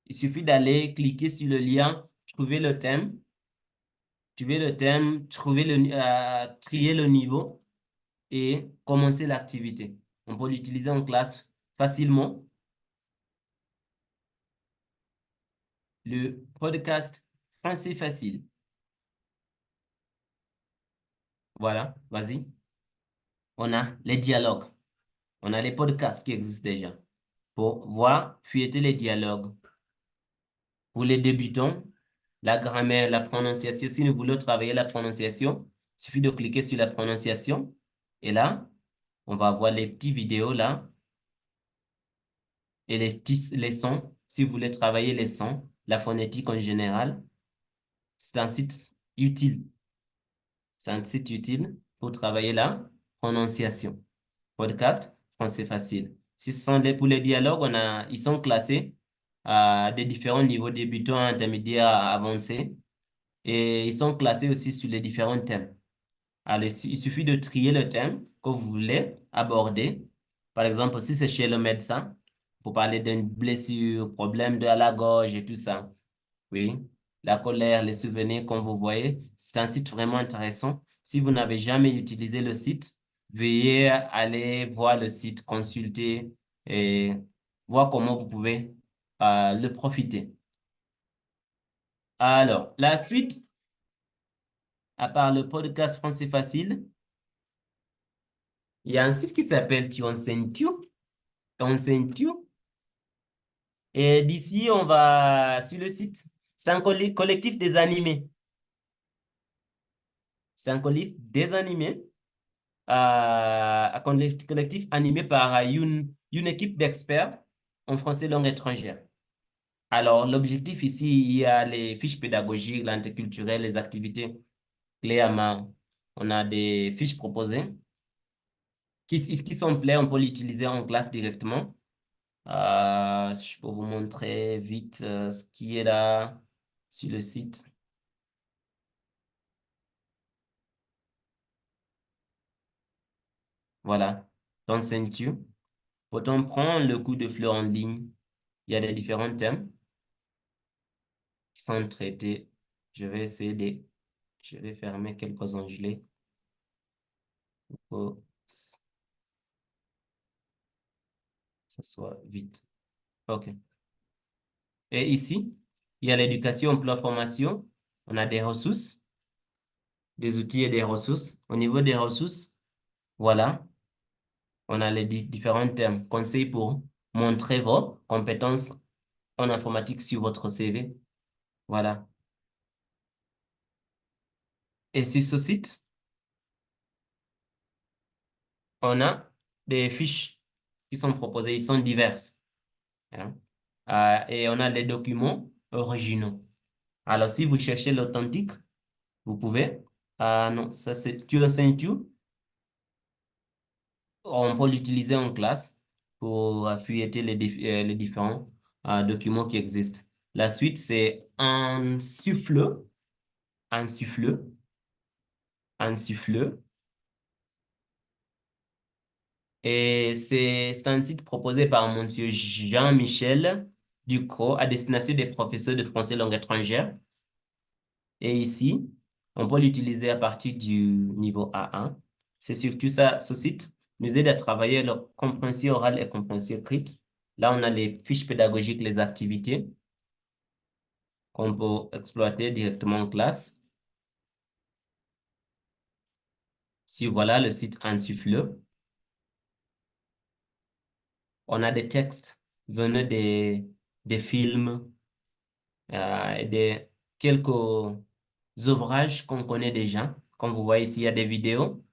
Il suffit d'aller cliquer sur le lien, trouver le thème, trier le niveau et commencer l'activité. On peut l'utiliser en classe facilement. Le podcast Français Facile. Voilà, vas-y. On a les dialogues. On a les podcasts qui existent déjà. Pour voir, feuilleter les dialogues. Pour les débutants, la grammaire, la prononciation. Si nous voulons travailler la prononciation, il suffit de cliquer sur la prononciation. Et là, on va voir les petites vidéos là. Et les sons. Si vous voulez travailler les sons, la phonétique en général. C'est un site utile. C'est un site utile pour travailler la prononciation. Podcast, français facile. Si ce sont pour les dialogues, ils sont classés à des différents niveaux, débutants, intermédiaires, avancés. Et ils sont classés aussi sur les différents thèmes. Alors, il suffit de trier le thème que vous voulez aborder. Par exemple, si c'est chez le médecin, pour parler d'une blessure, problème de la gorge et tout ça. Oui, la colère, les souvenirs, comme vous voyez, c'est un site vraiment intéressant. Si vous n'avez jamais utilisé le site, veuillez aller voir le site, consulter et voir comment vous pouvez le profiter. Alors, la suite, à part le podcast Français Facile, il y a un site qui s'appelle Tu enseignes tu. T'enseignes tu. Et d'ici, on va sur le site. C'est un collectif des animés. C'est un collectif des animés. Un collectif animé par une équipe d'experts en français langue étrangère. Alors, l'objectif ici, il y a les fiches pédagogiques, l'interculturel, les activités clés à main. On a des fiches proposées qui sont plaît, on peut l'utiliser en classe directement. Je peux vous montrer vite ce qui est là sur le site. Voilà. T'enseignes-tu? Peut-on prendre le cours de FLE en ligne? Il y a des différents thèmes qui sont traités. Je vais je vais fermer quelques onglets pour que ça soit vite. OK. Et ici, il y a l'éducation, emploi, formation. On a des ressources, des outils et des ressources. Au niveau des ressources, voilà, on a les différents thèmes. Conseils pour montrer vos compétences en informatique sur votre CV. Voilà. Et sur ce site, on a des fiches qui sont proposées. Ils sont diverses. Hein. Et on a les documents originaux. Alors, si vous cherchez l'authentique, vous pouvez. Non, ça c'est TuenSaintU. On peut l'utiliser en classe pour feuilleter les différents documents qui existent. La suite, c'est un suffleux, un suffleux, un suffleux, un suffleux. Et c'est un site proposé par Monsieur Jean-Michel Ducrot à destination des professeurs de français langue étrangère. Et ici, on peut l'utiliser à partir du niveau A1. C'est surtout ça, ce site nous aide à travailler la compréhension orale et compréhension écrite. Là, on a les fiches pédagogiques, les activités qu'on peut exploiter directement en classe. Si voilà le site Insuffleux, on a des textes venant des films, quelques ouvrages qu'on connaît déjà. Comme vous voyez ici, il y a des vidéos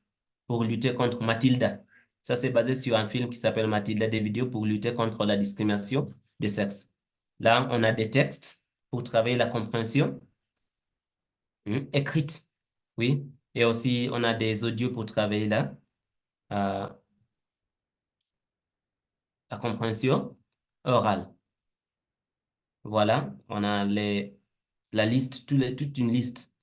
pour lutter contre Mathilda. Ça, c'est basé sur un film qui s'appelle Mathilda, des vidéos pour lutter contre la discrimination des sexes. Là, on a des textes pour travailler la compréhension écrite. Oui. Et aussi, on a des audios pour travailler euh, la compréhension orale. Voilà, on a la liste, toute une liste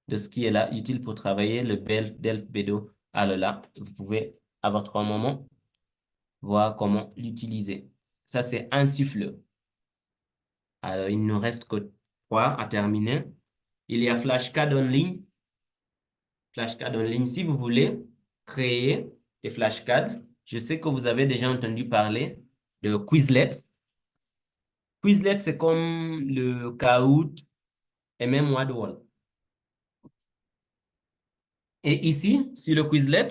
de ce qui est là, utile pour travailler le DELF B2. Alors là, vous pouvez, à votre moment, voir comment l'utiliser. Ça, c'est Insuffleux. Alors, il ne nous reste que 3 à terminer. Il y a Flashcard en ligne. Flashcard en ligne, si vous voulez créer des flashcards, je sais que vous avez déjà entendu parler de Quizlet. Quizlet, c'est comme le Kahoot et même Wadwall. Et ici, sur le Quizlet,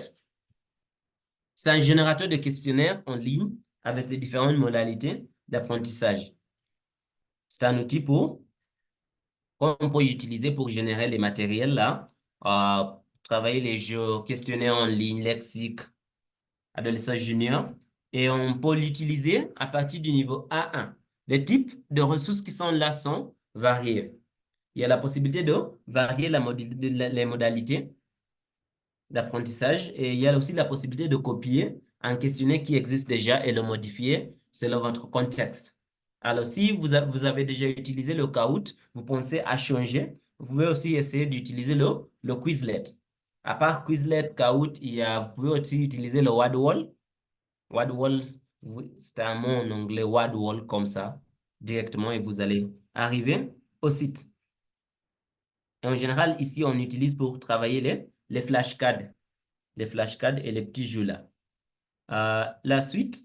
c'est un générateur de questionnaires en ligne avec les différentes modalités d'apprentissage. C'est un outil qu'on peut utiliser pour générer les matériels là, travailler les jeux, questionnaires en ligne, lexique, adolescent junior, et on peut l'utiliser à partir du niveau A1. Les types de ressources qui sont là sont variés. Il y a la possibilité de varier les modalités d'apprentissage et il y a aussi la possibilité de copier un questionnaire qui existe déjà et le modifier selon votre contexte. Alors, si vous avez déjà utilisé le Kahoot, vous pensez à changer, vous pouvez aussi essayer d'utiliser le Quizlet. À part Quizlet, Kahoot, vous pouvez aussi utiliser le Wadwall. Wadwall, c'est un mot en anglais, Wadwall, comme ça, directement, et vous allez arriver au site. Et en général, ici, on utilise pour travailler les flashcards. Les flashcards et les petits jeux là. La suite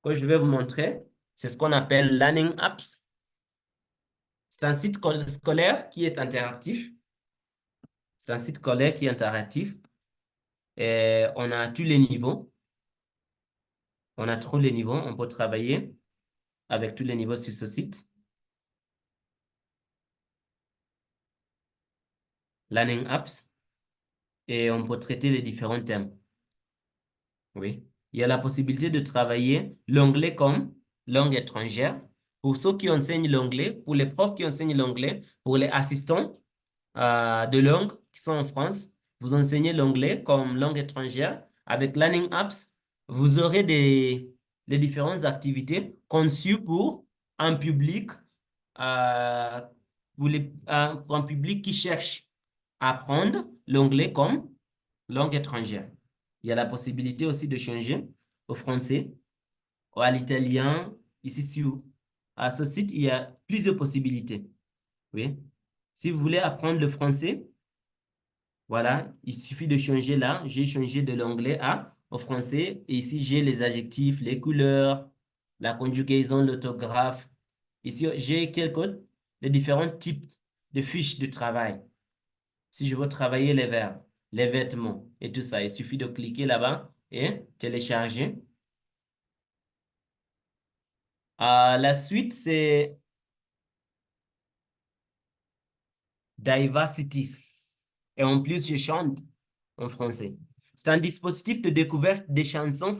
que je vais vous montrer, c'est ce qu'on appelle Learning Apps. C'est un site scolaire qui est interactif. C'est un site scolaire qui est interactif. Et on a tous les niveaux. On a tous les niveaux. On peut travailler avec tous les niveaux sur ce site. Learning Apps. Et on peut traiter les différents thèmes. Oui. Il y a la possibilité de travailler l'anglais comme langue étrangère. Pour ceux qui enseignent l'anglais, pour les profs qui enseignent l'anglais, pour les assistants de langue qui sont en France, vous enseignez l'anglais comme langue étrangère. Avec Learning Apps, vous aurez les différentes activités conçues pour un public, euh, pour un public qui cherche à apprendre l'anglais comme langue étrangère. Il y a la possibilité aussi de changer au français, ou à l'italien. Ici, à ce site, il y a plusieurs possibilités. Oui. Si vous voulez apprendre le français, voilà, il suffit de changer là. J'ai changé de l'anglais au français. Et ici, j'ai les adjectifs, les couleurs, la conjugaison, l'orthographe. Ici, j'ai les différents types de fiches de travail. Si je veux travailler les verbes, les vêtements et tout ça, il suffit de cliquer là-bas et télécharger. La suite, c'est Diversities. Et en plus, je chante en français. C'est un dispositif de découverte des chansons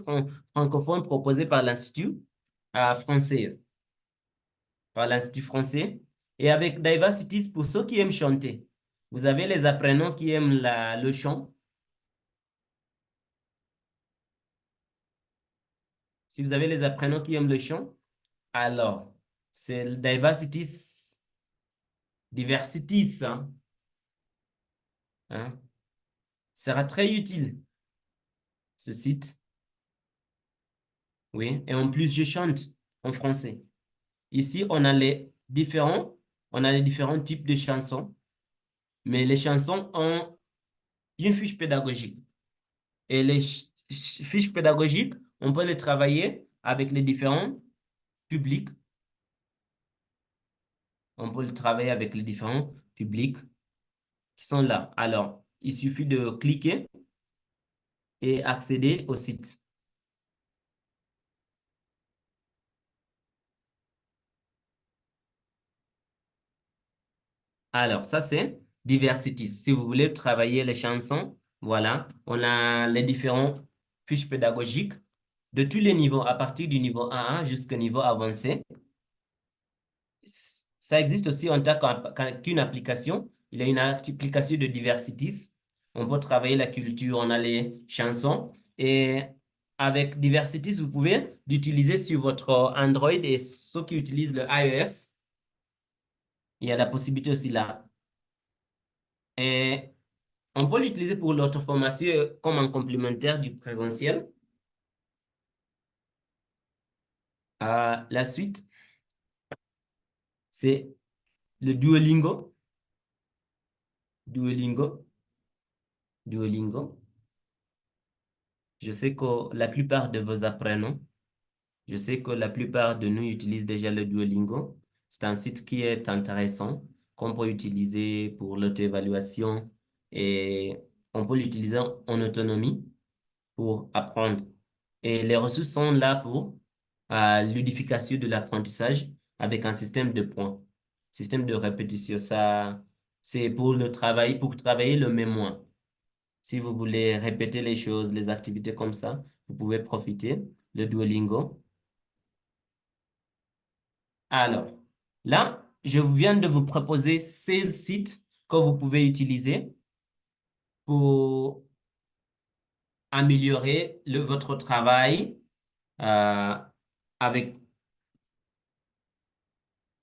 francophones proposé par l'Institut français. Par l'Institut français. Et avec Diversities, pour ceux qui aiment chanter, vous avez les apprenants qui aiment le chant. Si vous avez les apprenants qui aiment le chant, alors, c'est le Diversities, hein, sera très utile, ce site. Oui, et en plus, je chante en français. Ici, on a les différents types de chansons, mais les chansons ont une fiche pédagogique. Et les fiches pédagogiques, on peut les travailler avec les différents publics. On peut les travailler avec les différents publics qui sont là. Alors, il suffit de cliquer et accéder au site. Alors, ça, c'est Diversities. Si vous voulez travailler les chansons, voilà, on a les différents fiches pédagogiques de tous les niveaux, à partir du niveau A1 jusqu'au niveau avancé. Ça existe aussi en tant qu'une application. Il y a une application de Diversities. On peut travailler la culture, on a les chansons. Et avec Diversities, vous pouvez l'utiliser sur votre Android et ceux qui utilisent le iOS. Il y a la possibilité aussi là. Et on peut l'utiliser pour l'auto-formation comme un complémentaire du présentiel. La suite, c'est le Duolingo. Duolingo. Je sais que la plupart de vos apprenants, je sais que la plupart de nous utilisent déjà le Duolingo. C'est un site qui est intéressant, qu'on peut utiliser pour l'auto-évaluation et on peut l'utiliser en autonomie pour apprendre. Et les ressources sont là pour l'unification de l'apprentissage avec un système de points, système de répétition. Ça, c'est pour le travail, pour travailler le mémoire. Si vous voulez répéter les choses, les activités comme ça, vous pouvez profiter de Duolingo. Alors, là, je viens de vous proposer 16 sites que vous pouvez utiliser pour améliorer votre travail euh, avec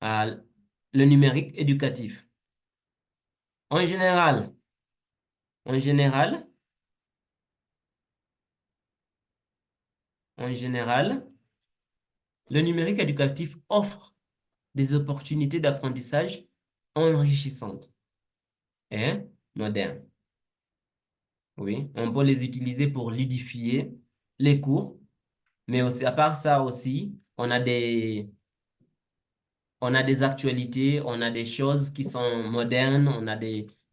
le numérique éducatif. En général, en général, le numérique éducatif offre des opportunités d'apprentissage enrichissantes et modernes. Oui, on peut les utiliser pour ludifier les cours, mais aussi, à part ça aussi, on a des actualités, on a des choses qui sont modernes, on a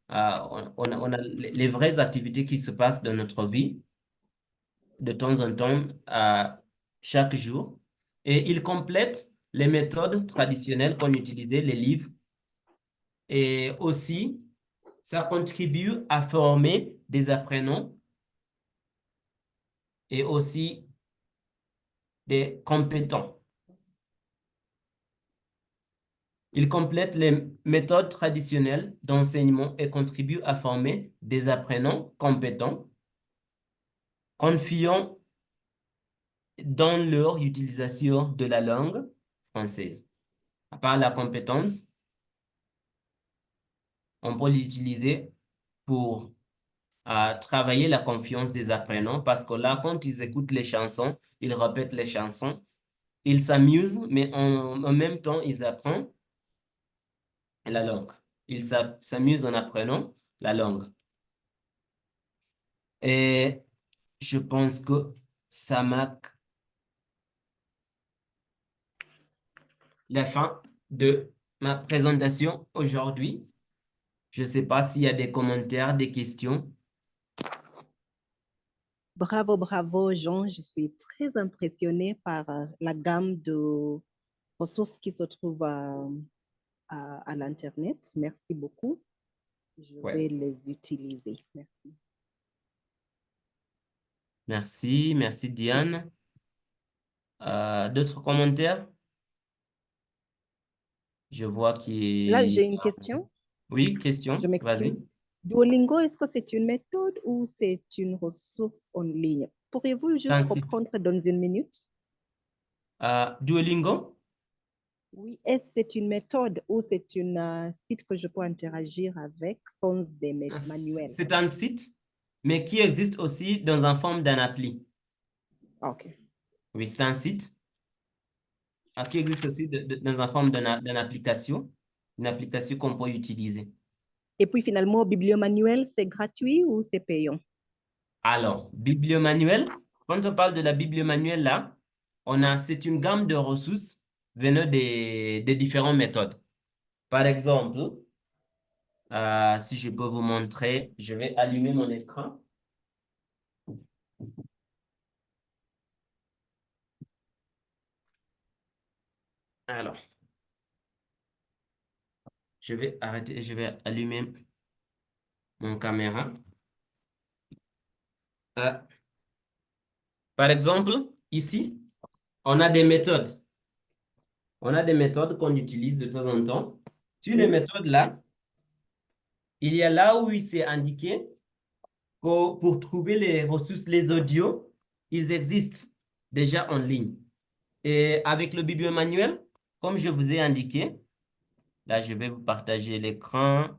on a les vraies activités qui se passent dans notre vie de temps en temps, chaque jour. Et il complète les méthodes traditionnelles qu'on utilisait, les livres. Et aussi, ça contribue à former des apprenants et aussi des compétents. Il complète les méthodes traditionnelles d'enseignement et contribue à former des apprenants compétents, confiants dans leur utilisation de la langue française. À part la compétence, on peut l'utiliser pour travailler la confiance des apprenants parce que là, quand ils écoutent les chansons, ils répètent les chansons, ils s'amusent, mais en même temps, ils apprennent la langue. Ils s'amusent en apprenant la langue. Et je pense que ça marque la fin de ma présentation aujourd'hui. Je ne sais pas s'il y a des commentaires, des questions. Bravo, bravo, Jean. Je suis très impressionnée par la gamme de ressources qui se trouvent à l'Internet. Merci beaucoup. Je vais les utiliser. Merci. Merci, merci Diane. D'autres commentaires? Je vois qu'il... Là, j'ai une question. Oui, question, Je m'excuse. vas-y. Duolingo, est-ce que c'est une méthode ou c'est une ressource en ligne? Pourriez-vous juste reprendre dans une minute? Duolingo? Oui, est-ce que c'est une méthode ou c'est un site que je peux interagir avec sans des manuels? C'est un site, mais qui existe aussi dans une forme d'un appli. OK. Oui, c'est un site qui existe aussi dans la forme d'une application qu'on peut utiliser. Et puis finalement, Bibliomanuel, c'est gratuit ou c'est payant? Alors, bibliomanuel, quand on parle de la bibliomanuel là, c'est une gamme de ressources venant des différentes méthodes. Par exemple, si je peux vous montrer, je vais allumer mon écran. Alors, je vais arrêter, je vais allumer mon caméra. Euh, Par exemple, ici, on a des méthodes. On a des méthodes qu'on utilise de temps en temps. Sur les Oui. méthodes là, il y a là où il s'est indiqué pour trouver les ressources, les audios, ils existent déjà en ligne. Et avec le bibliomanuel, comme je vous ai indiqué, là, je vais vous partager l'écran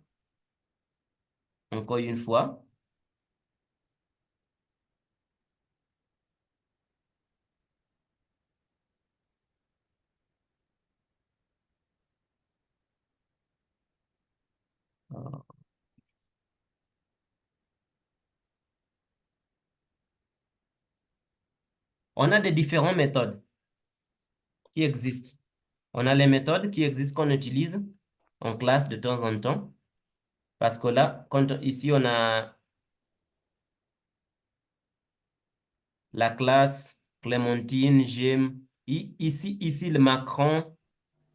encore une fois. On a des différentes méthodes qui existent. On a les méthodes qui existent qu'on utilise en classe de temps en temps. Parce que là, ici, on a la classe Clémentine, j'aime. Ici, le macaron,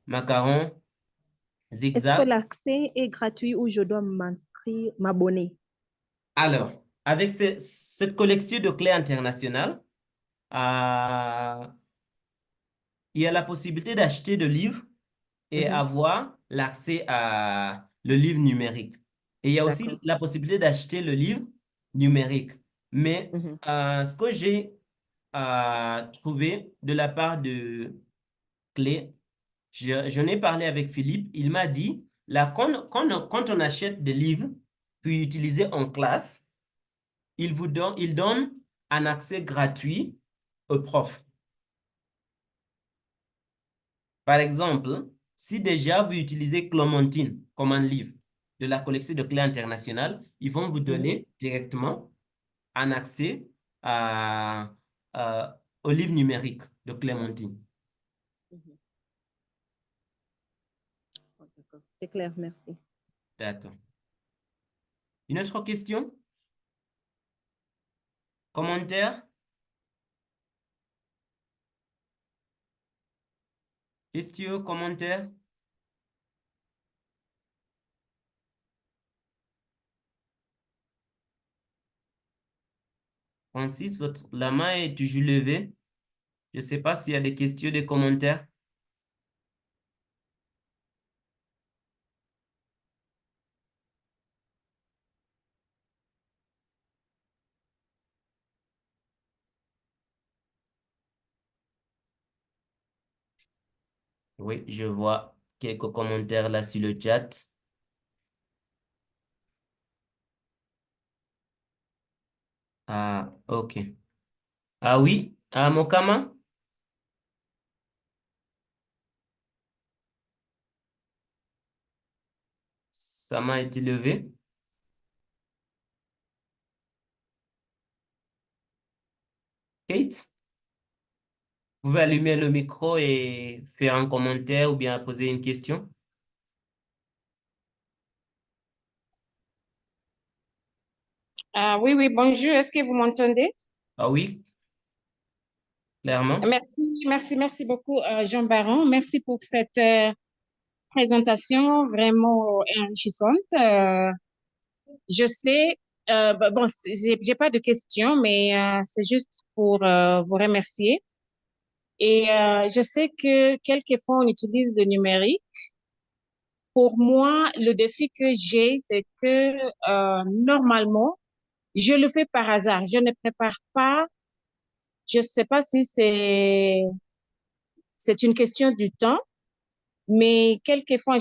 Est-ce que zigzag. l'accès est gratuit ou je dois m'inscrire, m'abonner? Alors, avec cette collection de clés internationales, euh, il y a la possibilité d'acheter des livres et Mhm. avoir l'accès à le livre numérique. Et il y a aussi D'accord. la possibilité d'acheter le livre numérique. Mais Mhm. ce que j'ai trouvé de la part de Clé, j'en ai parlé avec Philippe, il m'a dit, là, quand on achète des livres, puis utiliser en classe, il donne un accès gratuit aux profs. Par exemple, si déjà vous utilisez Clémentine comme un livre de la collection de clés internationales, ils vont vous Mhm. donner directement un accès à, au livre numérique de Clémentine. Mhm. Oh, d'accord. C'est clair, merci. D'accord. Une autre question? Commentaire? Question? Commentaire? Francis, la main est toujours levée. Je ne sais pas s'il y a des questions, des commentaires. Oui, je vois quelques commentaires là sur le chat. Ah, ok. Ah oui, Mokama, ça m'a été levé. Kate, vous pouvez allumer le micro et faire un commentaire ou bien poser une question. Oui, oui, bonjour. Est-ce que vous m'entendez? Ah oui, clairement. Merci beaucoup, Jean Baron. Merci pour cette présentation vraiment enrichissante. Je sais, bon, j'ai pas de questions, mais c'est juste pour vous remercier. Et je sais que quelquefois on utilise le numérique. Pour moi, le défi que j'ai, c'est que normalement, je le fais par hasard. Je ne prépare pas. Je sais pas si c'est une question du temps, mais quelquefois,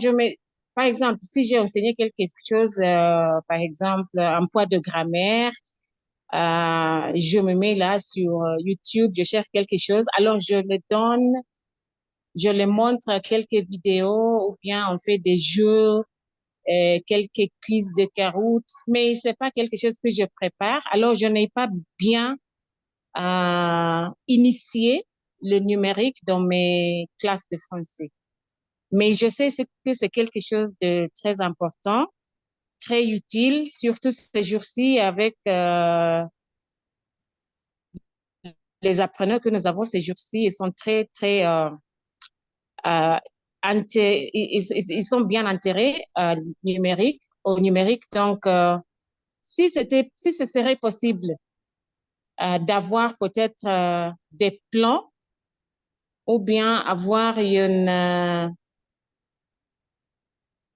par exemple, si j'ai enseigné quelque chose, par exemple, un poids de grammaire, je me mets là sur YouTube, je cherche quelque chose, alors je le montre quelques vidéos ou bien on fait des jeux, quelques quiz de caroutes, mais c'est pas quelque chose que je prépare. Alors, je n'ai pas bien initié le numérique dans mes classes de français. Mais je sais que c'est quelque chose de très important, très utile, surtout ces jours-ci avec les apprenants que nous avons ces jours-ci. Ils sont très, très euh, ils sont bien enterrés au numérique. Donc, si ce serait possible d'avoir peut-être des plans ou bien avoir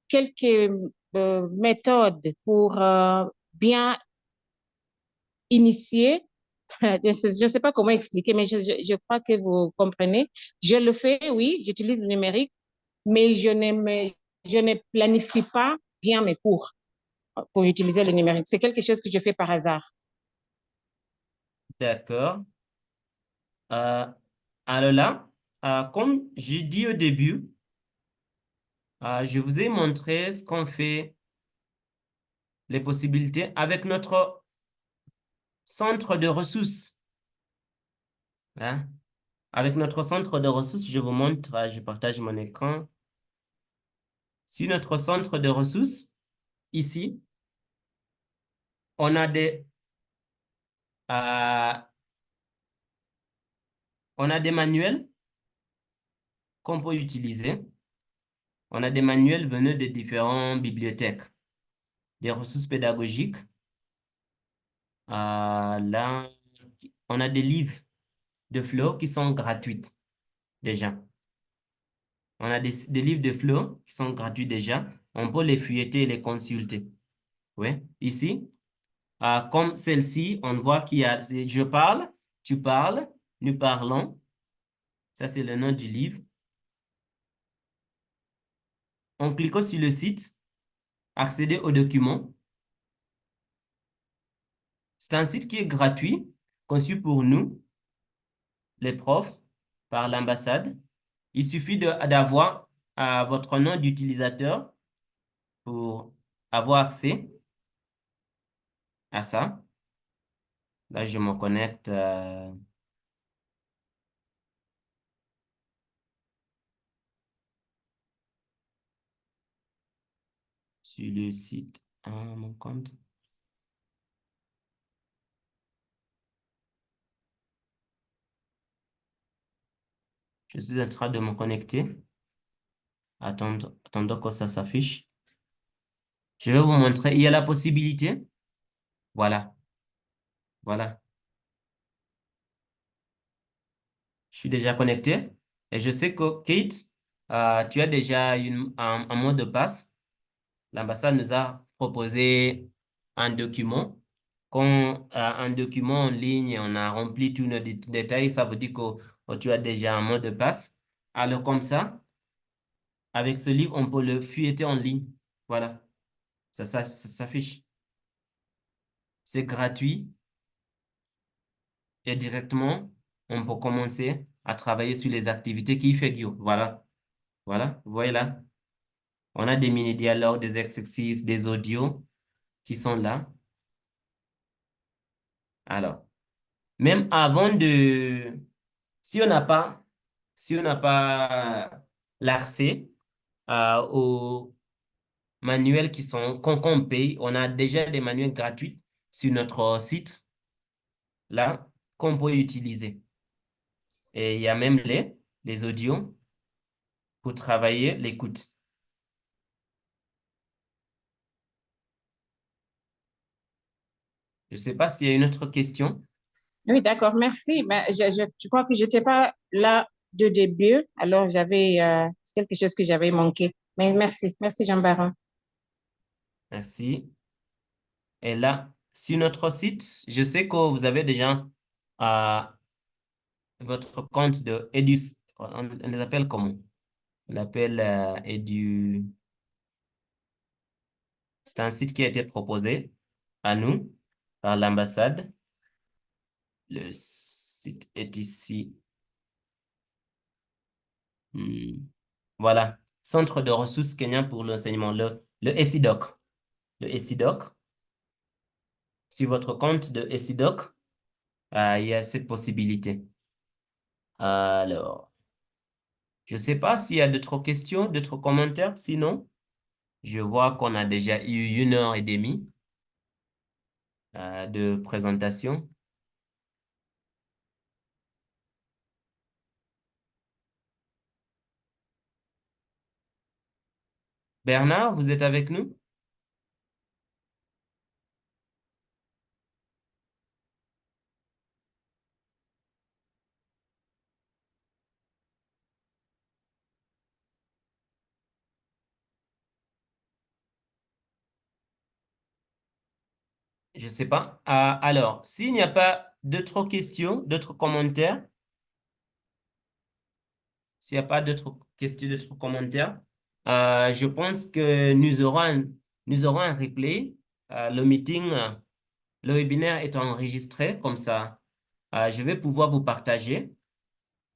quelques méthodes pour bien initier. Je ne sais pas comment expliquer, mais je crois que vous comprenez. Je le fais, oui, j'utilise le numérique, mais je ne planifie pas bien mes cours pour utiliser le numérique. C'est quelque chose que je fais par hasard. D'accord. Alors là, comme j'ai dit au début, je vous ai montré ce qu'on fait, les possibilités avec notre centre de ressources. Hein? Avec notre centre de ressources, je vous montre, je partage mon écran. Sur notre centre de ressources, ici, on a des manuels qu'on peut utiliser. On a des manuels venus de différentes bibliothèques, des ressources pédagogiques. Là, on a des livres de Flow qui sont gratuits déjà. On a des livres de Flow qui sont gratuits déjà. On peut les feuilleter et les consulter. Oui, ici, comme celle-ci, on voit qu'il y a je parle, tu parles, nous parlons. Ça, c'est le nom du livre. En cliquant sur le site, accéder aux documents. C'est un site qui est gratuit, conçu pour nous, les profs, par l'ambassade. Il suffit d'avoir votre nom d'utilisateur pour avoir accès à ça. Là, je me connecte sur le site, mon compte. Je suis en train de me connecter. Attendons que ça s'affiche. Je vais vous montrer. Il y a la possibilité. Voilà. Voilà. Je suis déjà connecté. Et je sais que Kate, tu as déjà un mot de passe. L'ambassade nous a proposé un document. Quand un document en ligne, on a rempli tous nos détails, ça veut dire que tu as déjà un mot de passe. Alors comme ça, avec ce livre, on peut le feuilleter en ligne. Voilà, ça s'affiche. C'est gratuit et directement, on peut commencer à travailler sur les activités qui y figurent. Voilà, voilà, vous voyez là. On a des mini-dialogues, des exercices, des audios qui sont là. Alors, même avant si on n'a pas l'accès aux manuels qu'on paye, on a déjà des manuels gratuits sur notre site, là, qu'on peut utiliser. Et il y a même les audios pour travailler l'écoute. Je ne sais pas s'il y a une autre question. Oui, d'accord, merci. Mais je crois que je n'étais pas là de début, alors c'est quelque chose que j'avais manqué. Mais merci Jean Baron. Merci. Et là, sur notre site, je sais que vous avez déjà euh, votre compte de Edus. On les appelle comment? On l'appelle Edu. C'est un site qui a été proposé à nous par l'ambassade. Le site est ici. Voilà. Centre de ressources kenyan pour l'enseignement, le ECIDOC. Le ECIDOC. Sur votre compte de ECIDOC, il y a cette possibilité. Alors, je ne sais pas s'il y a d'autres questions, d'autres commentaires. Sinon, je vois qu'on a déjà eu 1 heure et demie de présentation. Bernard, vous êtes avec nous? Je ne sais pas. Alors, s'il n'y a pas d'autres questions, d'autres commentaires, s'il n'y a pas d'autres questions, d'autres commentaires, je pense que nous aurons un replay. Le meeting, le webinaire est enregistré comme ça. Je vais pouvoir vous partager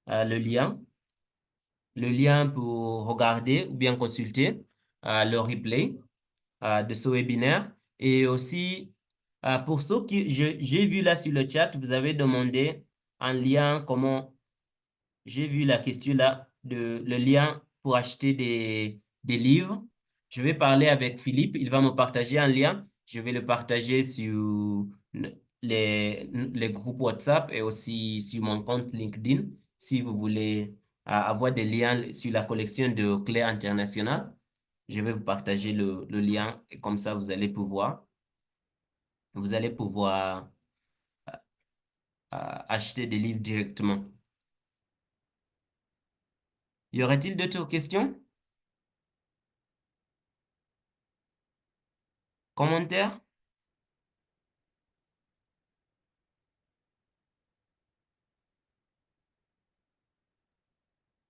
le lien pour regarder ou bien consulter le replay de ce webinaire. Et aussi, pour ceux qui, j'ai vu là sur le chat, vous avez demandé un lien, j'ai vu la question là, le lien pour acheter des livres. Je vais parler avec Philippe, il va me partager un lien. Je vais le partager sur les groupes WhatsApp et aussi sur mon compte LinkedIn. Si vous voulez avoir des liens sur la collection de clés internationales, je vais vous partager le lien et comme ça, vous allez pouvoir acheter des livres directement. Y aurait-il d'autres questions? Commentaires?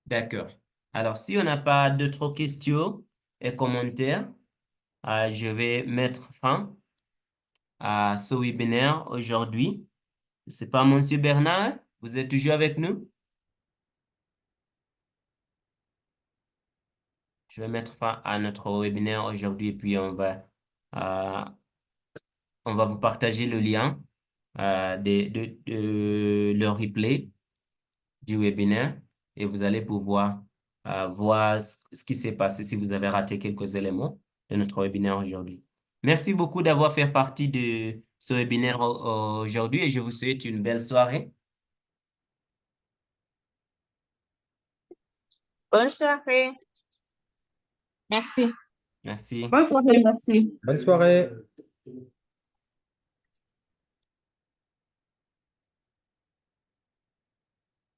D'accord. Alors, si on n'a pas d'autres questions et commentaires, je vais mettre fin à ce webinaire aujourd'hui. Je ne sais pas, Monsieur Bernard, vous êtes toujours avec nous? Je vais mettre fin à notre webinaire aujourd'hui et puis euh, on va vous partager le lien de le replay du webinaire et vous allez pouvoir voir ce qui s'est passé si vous avez raté quelques éléments de notre webinaire aujourd'hui. Merci beaucoup d'avoir fait partie de ce webinaire aujourd'hui et je vous souhaite une belle soirée. Bonne soirée. Merci. Merci. Bonne soirée, merci. Bonne soirée.